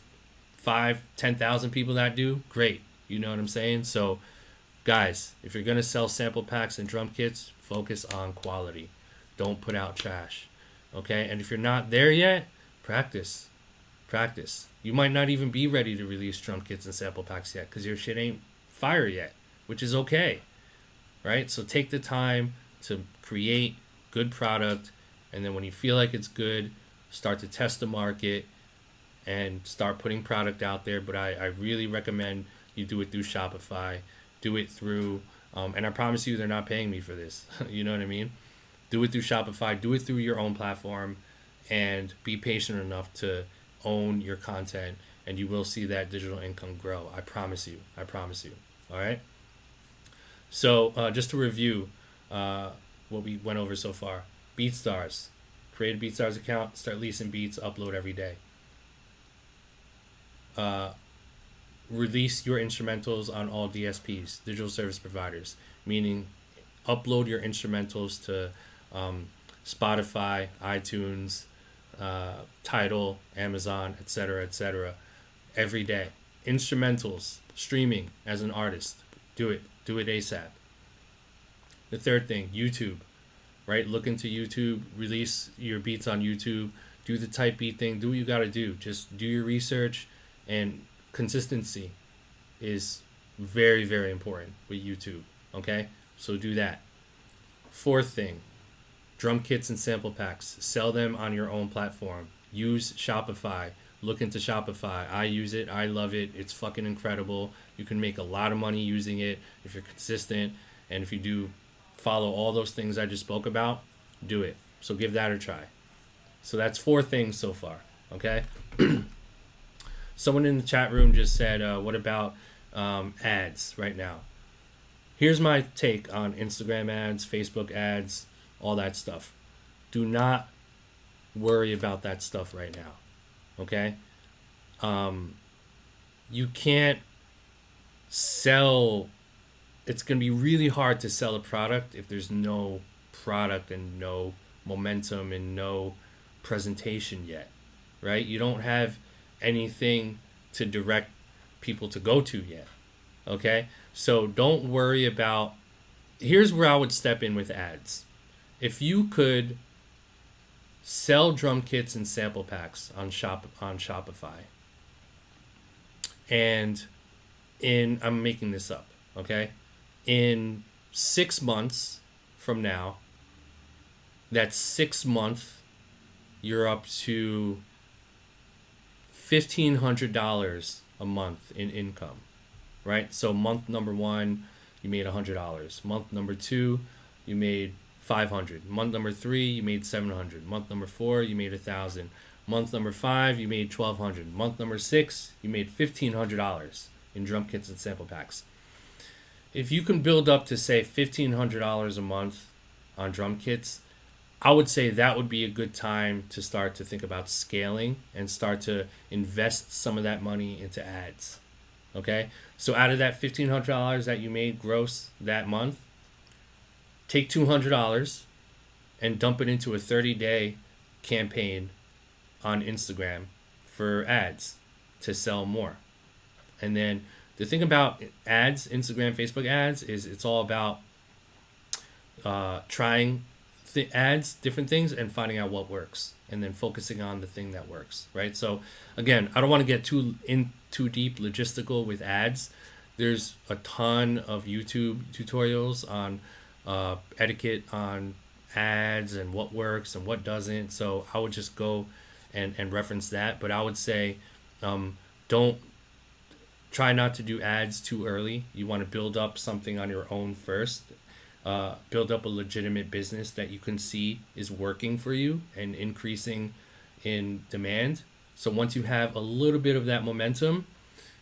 10,000 people that do, great. You know what I'm saying? So, guys, if you're gonna sell sample packs and drum kits, focus on quality. Don't put out trash. Okay? And if you're not there yet, practice. Practice. You might not even be ready to release drum kits and sample packs yet because your shit ain't fire yet, which is okay. Right? So take the time to create good product, and then when you feel like it's good, start to test the market and start putting product out there. But I really recommend you do it through Shopify. Do it through, and I promise you they're not paying me for this. You know what I mean? Do it through Shopify. Do it through your own platform, and be patient enough to own your content, and you will see that digital income grow. I promise you. I promise you. All right? So just to review what we went over so far. BeatStars. Create a BeatStars account. Start leasing beats. Upload every day. Release your instrumentals on all DSPs, digital service providers, meaning upload your instrumentals to Spotify, iTunes, Tidal, Amazon, etc., every day. Instrumentals, streaming as an artist, do it ASAP. The third thing, YouTube, right? Look into YouTube, release your beats on YouTube, do the type beat thing, do what you got to do. Just do your research, and consistency is very, very important with YouTube, okay? So do that. Fourth thing, drum kits and sample packs. Sell them on your own platform. Use Shopify. Look into Shopify. I use it. I love it. It's fucking incredible. You can make a lot of money using it if you're consistent. And if you do follow all those things I just spoke about, do it. So give that a try. So that's 4 things so far, okay? Someone in the chat room just said, what about ads right now? Here's my take on Instagram ads, Facebook ads, all that stuff. Do not worry about that stuff right now, okay? You can't sell. It's going to be really hard to sell a product if there's no product and no momentum and no presentation yet, right? You don't have anything to direct people to go to yet, okay? So don't worry about. Here's where I would step in with ads. If you could sell drum kits and sample packs on Shopify, and I'm making this up, okay? In 6 months from now, that's 6 months, you're up to $1,500 a month in income, right? So month number 1, you made $100. Month number 2, you made $500. Month number 3, you made $700. Month number 4, you made $1,000. Month number 5, you made $1,200. Month number 6, you made $1,500 in drum kits and sample packs. If you can build up to, say, $1,500 a month on drum kits, I would say that would be a good time to start to think about scaling and start to invest some of that money into ads. Okay? So out of that $1,500 that you made gross that month, take $200 and dump it into a 30-day campaign on Instagram for ads to sell more. And then the thing about ads, Instagram, Facebook ads, is it's all about trying ads, different things, and finding out what works, and then focusing on the thing that works, right? So again, I don't want to get too deep logistical with ads. There's a ton of YouTube tutorials on etiquette on ads and what works and what doesn't. So I would just go and reference that. But I would say don't try not to do ads too early. You want to build up something on your own first. Build up a legitimate business that you can see is working for you and increasing in demand. So once you have a little bit of that momentum,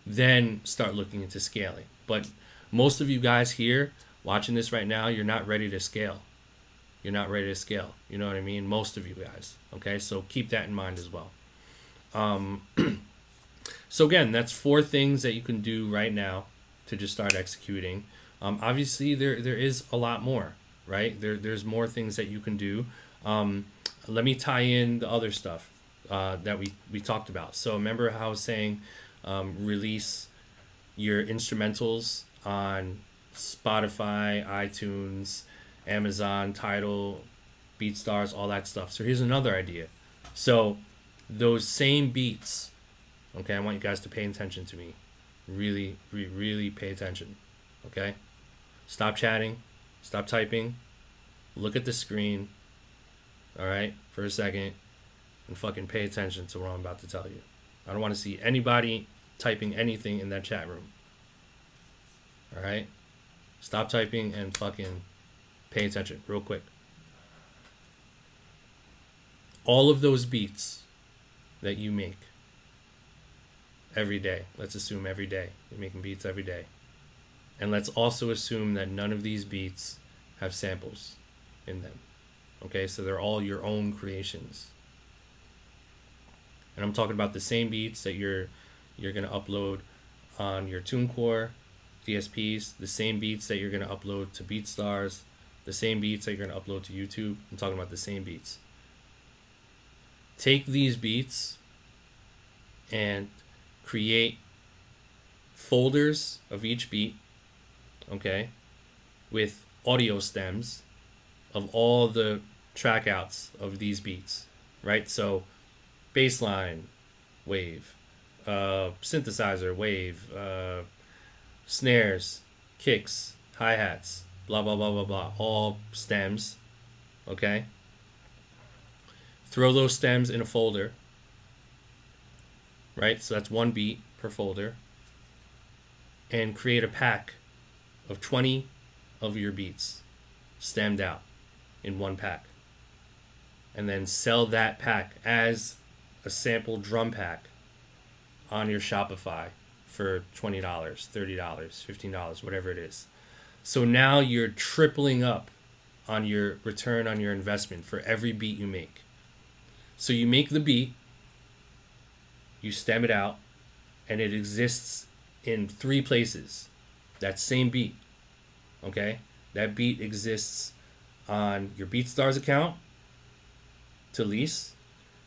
then start looking into scaling. But most of you guys here watching this right now, you're not ready to scale. You're not ready to scale. You know what I mean? Most of you guys. Okay, so keep that in mind as well. So again, that's 4 things that you can do right now to just start executing. Obviously, there is a lot more, right? There's more things that you can do. Let me tie in the other stuff that we talked about. So remember how I was saying release your instrumentals on Spotify, iTunes, Amazon, Tidal, BeatStars, all that stuff. So here's another idea. So those same beats, okay, I want you guys to pay attention to me. Really, really pay attention, okay? Stop chatting, stop typing, look at the screen, all right, for a second, and fucking pay attention to what I'm about to tell you. I don't want to see anybody typing anything in that chat room, all right? Stop typing and fucking pay attention real quick. All of those beats that you make every day, let's assume every day, you're making beats every day. And let's also assume that none of these beats have samples in them. Okay, so they're all your own creations. And I'm talking about the same beats that you're gonna upload on your TuneCore, DSPs, the same beats that you're gonna upload to BeatStars, the same beats that you're gonna upload to YouTube. I'm talking about the same beats. Take these beats and create folders of each beat, okay, with audio stems of all the track outs of these beats, right? So bassline, wave, synthesizer, wave, snares, kicks, hi-hats, blah, blah, blah, blah, blah, all stems, okay? Throw those stems in a folder, right? So that's 1 beat per folder. And create a pack of 20 of your beats stemmed out in 1 pack. And then sell that pack as a sample drum pack on your Shopify for $20, $30, $15, whatever it is. So now you're tripling up on your return on your investment for every beat you make. So you make the beat, you stem it out, and it exists in 3 places. That same beat, okay? That beat exists on your BeatStars account to lease.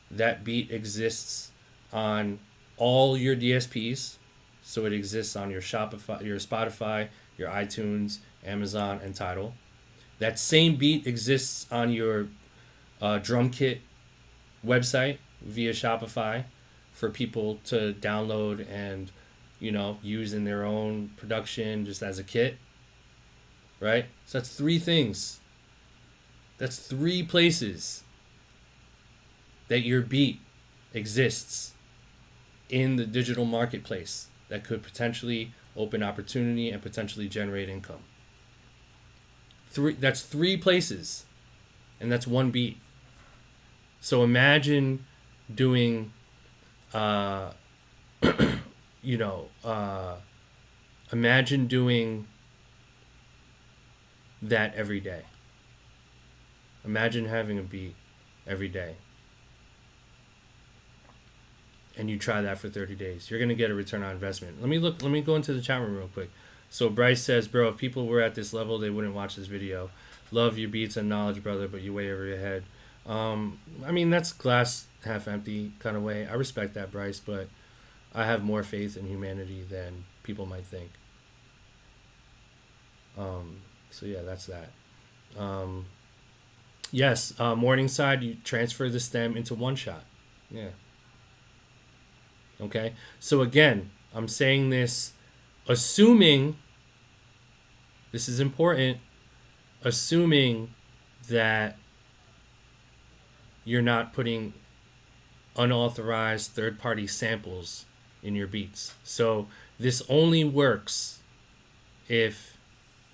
That beat exists on all your DSPs. So it exists on your Shopify, your Spotify, your iTunes, Amazon, and Tidal. That same beat exists on your drum kit website via Shopify for people to download and, you know, use in their own production just as a kit, right? So that's 3 things. That's 3 places that your beat exists in the digital marketplace that could potentially open opportunity and potentially generate income. That's 3 places, and that's 1 beat. So imagine doing, imagine doing that every day. Imagine having a beat every day. And you try that for 30 days. You're going to get a return on investment. Let me go into the chat room real quick. So Bryce says, bro, if people were at this level, they wouldn't watch this video. Love your beats and knowledge, brother, but you way over your head. I mean, that's glass half empty kind of way. I respect that, Bryce, but I have more faith in humanity than people might think. So yeah, that's that. Yes, Morningside, you transfer the stem into one shot. Yeah. Okay. So again, I'm saying this assuming, this is important, assuming that you're not putting unauthorized third-party samples in your beats. So this only works if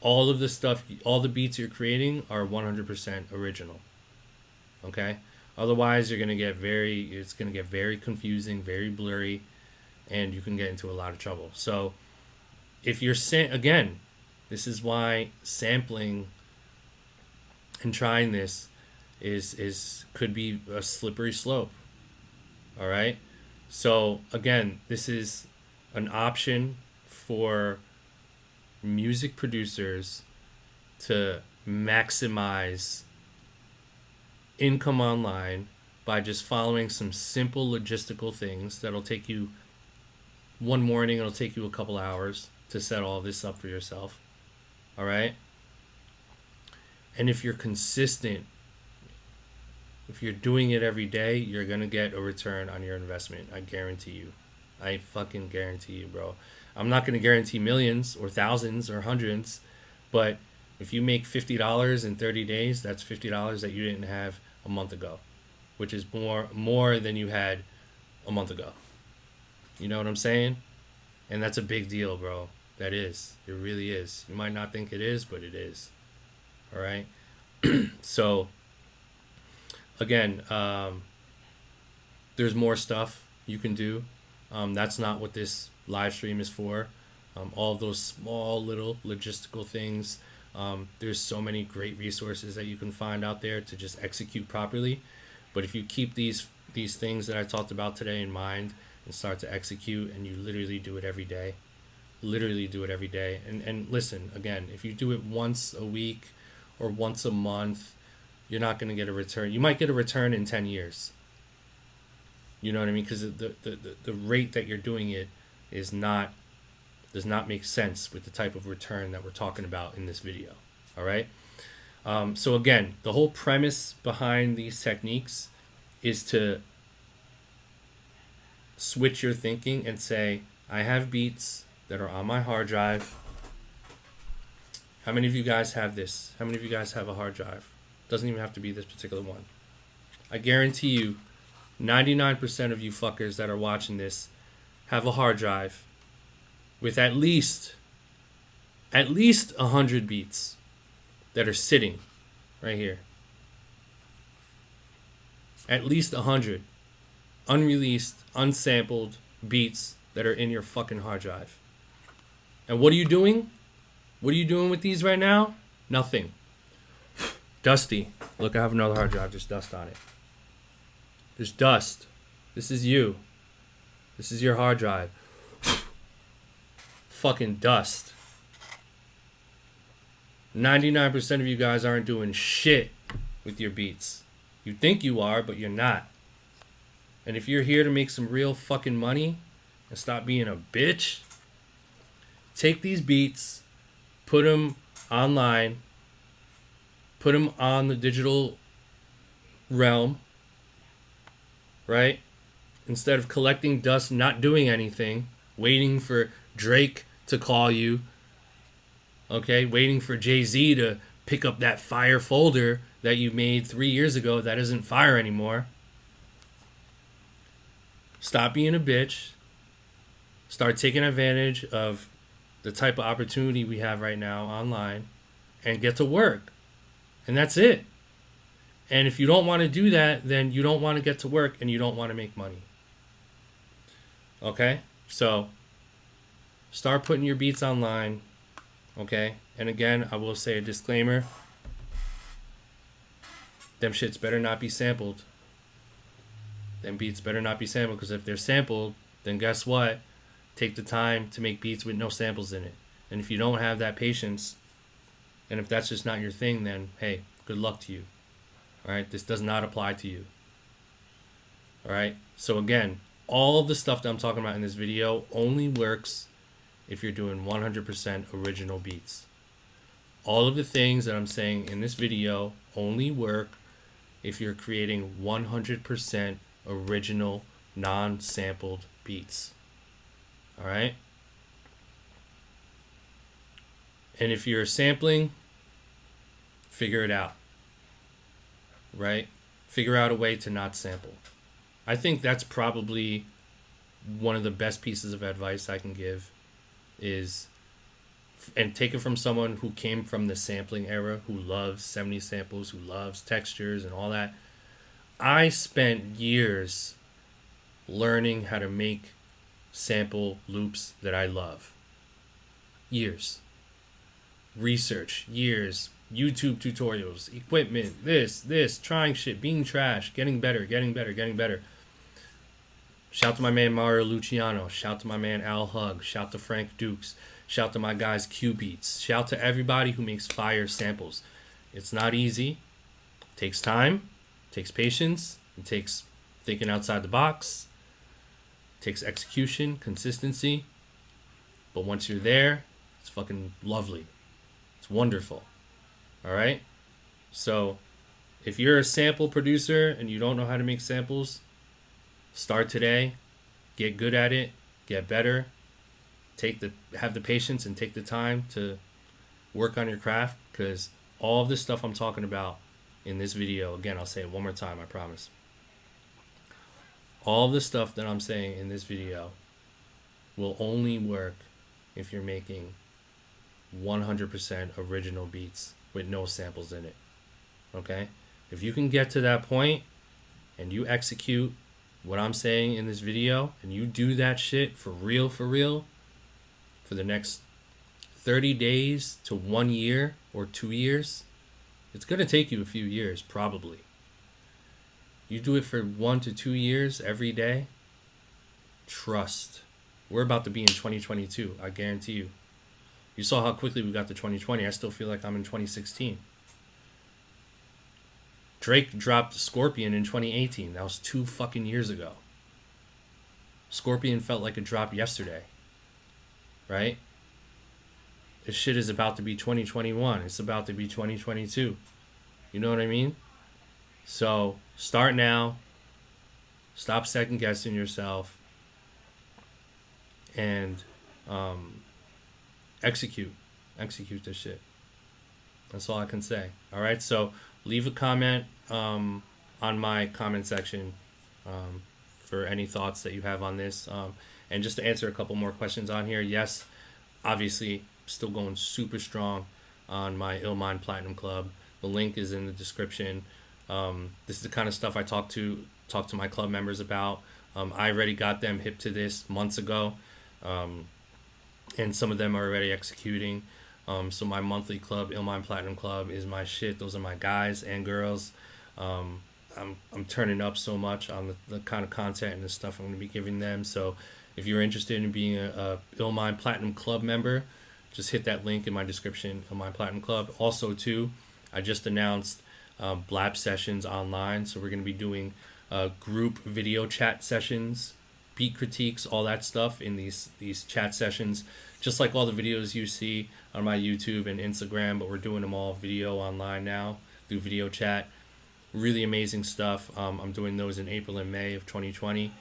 all of the stuff, all the beats you're creating are 100% original. Okay? Otherwise, it's going to get very confusing, very blurry, and you can get into a lot of trouble. So if you're again, this is why sampling and trying this is could be a slippery slope. All right? So again, this is an option for music producers to maximize income online by just following some simple logistical things that'll take you one morning, it'll take you a couple hours to set all this up for yourself. All right? And if you're consistent, if you're doing it every day, you're going to get a return on your investment. I guarantee you. I fucking guarantee you, bro. I'm not going to guarantee millions or thousands or hundreds, but if you make $50 in 30 days, that's $50 that you didn't have a month ago, which is more than you had a month ago. You know what I'm saying? And that's a big deal, bro. That is. It really is. You might not think it is, but it is. All right? So, again, there's more stuff you can do. That's not what this live stream is for. All those small little logistical things. There's so many great resources that you can find out there to just execute properly. But if you keep these things that I talked about today in mind and start to execute, and you literally do it every day, and listen, again, if you do it once a week or once a month, you're not going to get a return. You might get a return in 10 years. You know what I mean? Because the rate that you're doing it does not make sense with the type of return that we're talking about in this video. All right? So again, the whole premise behind these techniques is to switch your thinking and say, I have beats that are on my hard drive. How many of you guys have this? How many of you guys have a hard drive? Doesn't even have to be this particular one. I guarantee you, 99% of you fuckers that are watching this have a hard drive with at least 100 beats that are sitting right here. At least 100 unreleased, unsampled beats that are in your fucking hard drive. And what are you doing? What are you doing with these right now? Nothing. Dusty. Look, I have another hard drive. There's dust on it. There's dust. This is you. This is your hard drive. Fucking dust. 99% of you guys aren't doing shit with your beats. You think you are, but you're not. And if you're here to make some real fucking money and stop being a bitch, take these beats, put them online, put them on the digital realm, right? Instead of collecting dust, not doing anything, waiting for Drake to call you, okay? Waiting for Jay-Z to pick up that fire folder that you made 3 years ago that isn't fire anymore. Stop being a bitch. Start taking advantage of the type of opportunity we have right now online and get to work. And that's it. And if you don't want to do that, then you don't want to get to work and you don't want to make money. Okay? So, start putting your beats online. Okay? And again, I will say a disclaimer. Them shits better not be sampled. Them beats better not be sampled, because if they're sampled, then guess what? Take the time to make beats with no samples in it. And if you don't have that patience, and if that's just not your thing, then hey, good luck to you. Alright? This does not apply to you. Alright? So again, all of the stuff that I'm talking about in this video only works if you're doing 100% original beats. All of the things that I'm saying in this video only work if you're creating 100% original, non-sampled beats. All right? And if you're sampling, figure it out. Right? Figure out a way to not sample. I think that's probably one of the best pieces of advice I can give is, and take it from someone who came from the sampling era, who loves 70 samples, who loves textures and all that. I spent years learning how to make sample loops that I love. Years. Research, years, YouTube tutorials, equipment, this, trying shit, being trash, getting better. Shout to my man Mario Luciano. Shout to my man Al Hug. Shout to Frank Dukes. Shout to my guys Q Beats. Shout to everybody who makes fire samples. It's not easy. It takes time. It takes patience. It takes thinking outside the box. It takes execution, consistency. But once you're there, it's fucking lovely. It's wonderful. All right? So if you're a sample producer and you don't know how to make samples, start today. Get good at it. Get better. Have the patience and take the time to work on your craft, because all of this stuff I'm talking about in this video, again, I'll say it one more time, I promise. All of the stuff that I'm saying in this video will only work if you're making 100% original beats with no samples in it. Okay? If you can get to that point and you execute what I'm saying in this video and you do that shit for real, for the next 30 days to 1 year or 2 years, it's going to take you a few years, probably. You do it for 1 to 2 years every day, trust. We're about to be in 2022, I guarantee you. You saw how quickly we got to 2020. I still feel like I'm in 2016. Drake dropped Scorpion in 2018. That was 2 fucking years ago. Scorpion felt like a drop yesterday. Right? This shit is about to be 2021. It's about to be 2022. You know what I mean? So start now. Stop second guessing yourself. And execute this shit. That's all I can say. All right, so leave a comment on my comment section for any thoughts that you have on this. And just to answer a couple more questions on here, yes, obviously still going super strong on my Illmind Platinum Club. The link is in the description. This is the kind of stuff I talk to my club members about. I already got them hip to this months ago. And some of them are already executing. So my monthly club, Illmind Platinum Club, is my shit. Those are my guys and girls. I'm turning up so much on the kind of content and the stuff I'm going to be giving them. So if you're interested in being a Illmind Platinum Club member, just hit that link in my description of my Platinum Club. Also, too, I just announced Blap sessions online. So we're going to be doing group video chat sessions, beat critiques, all that stuff in these chat sessions, just like all the videos you see on my YouTube and Instagram, but we're doing them all video online now through video chat. Really amazing stuff. I'm doing those in April and May of 2020.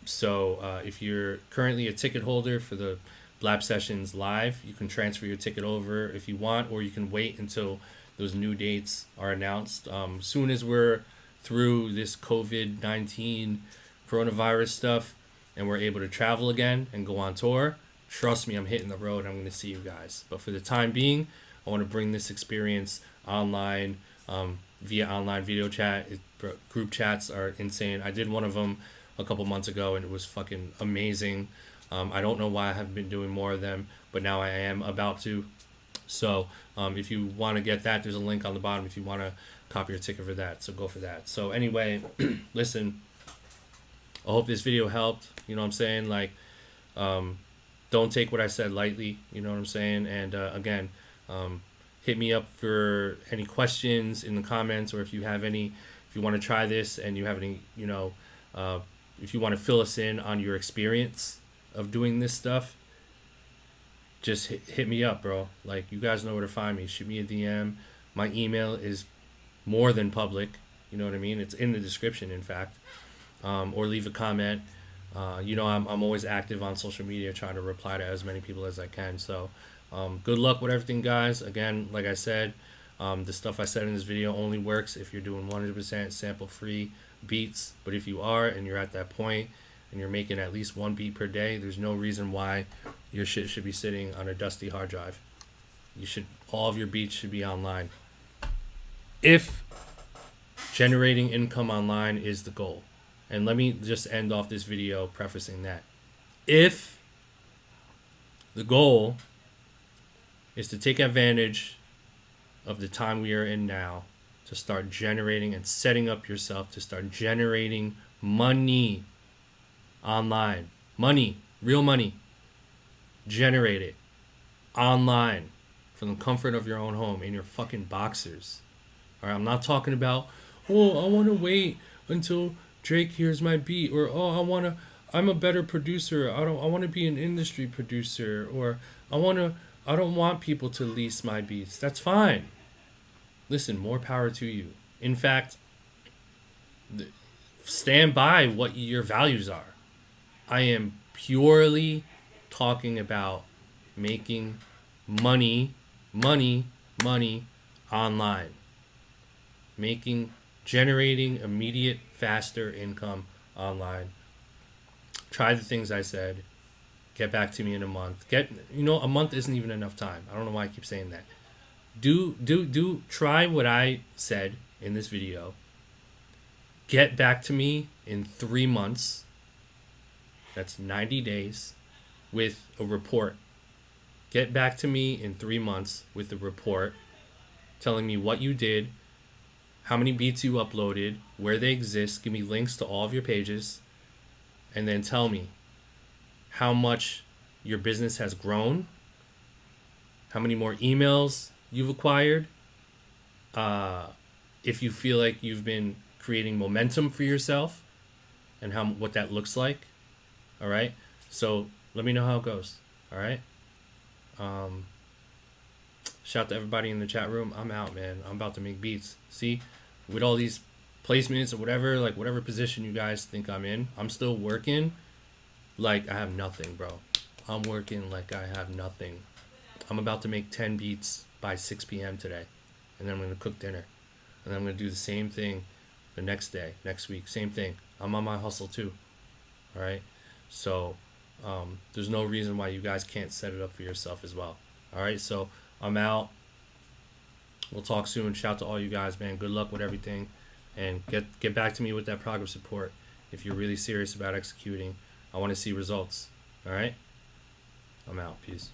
So if you're currently a ticket holder for the Blap Sessions live, you can transfer your ticket over if you want, or you can wait until those new dates are announced. Soon as we're through this COVID-19 coronavirus stuff and we're able to travel again and go on tour, trust me, I'm hitting the road. I'm going to see you guys. But for the time being, I want to bring this experience online, via online video chat. Group chats are insane. I did one of them a couple months ago and it was fucking amazing. I don't know why I haven't been doing more of them, but now I am about to. So if you want to get that, there's a link on the bottom if you want to copy your ticket for that. So go for that. So anyway, listen, I hope this video helped. You know what I'm saying? Like, don't take what I said lightly. You know what I'm saying? And again, hit me up for any questions in the comments, or if you want to try this and you have any, if you want to fill us in on your experience of doing this stuff, just hit me up, bro. Like, you guys know where to find me. Shoot me a DM. My email is more than public. You know what I mean? It's in the description, in fact. Or leave a comment. I'm always active on social media, trying to reply to as many people as I can. So good luck with everything, guys. Again, like I said, the stuff I said in this video only works if you're doing 100% sample-free beats. But if you are and you're at that point and you're making at least one beat per day, there's no reason why your shit should be sitting on a dusty hard drive. All of your beats should be online. If generating income online is the goal. And let me just end off this video prefacing that. If the goal is to take advantage of the time we are in now to start generating and setting up yourself to start generating money online. Money, real money. Generate it online from the comfort of your own home in your fucking boxers. All right, I'm not talking about, I want to wait until Drake hears my beat, or I'm a better producer. I want to be an industry producer, or I don't want people to lease my beats. That's fine. Listen, more power to you. In fact, stand by what your values are. I am purely talking about making money online. Generating immediate, faster income online. Try the things I said. Get back to me in a month. A month isn't even enough time. I don't know why I keep saying that. Try what I said in this video. Get back to me in 3 months. That's 90 days with a report. Get back to me in 3 months with a report telling me what you did, how many beats you uploaded, where they exist. Give me links to all of your pages. And then tell me how much your business has grown, how many more emails you've acquired, if you feel like you've been creating momentum for yourself, and what that looks like. All right? So let me know how it goes. All right? Shout out to everybody in the chat room. I'm out, man. I'm about to make beats. See? With all these placements or whatever position you guys think I'm in, I'm still working like I have nothing, bro. I'm working like I have nothing. I'm about to make 10 beats by 6 p.m. today. And then I'm going to cook dinner. And then I'm going to do the same thing the next day, next week. Same thing. I'm on my hustle too. All right? So there's no reason why you guys can't set it up for yourself as well. All right? So I'm out. We'll talk soon. Shout out to all you guys, man. Good luck with everything. And get back to me with that progress report if you're really serious about executing. I want to see results. All right? I'm out. Peace.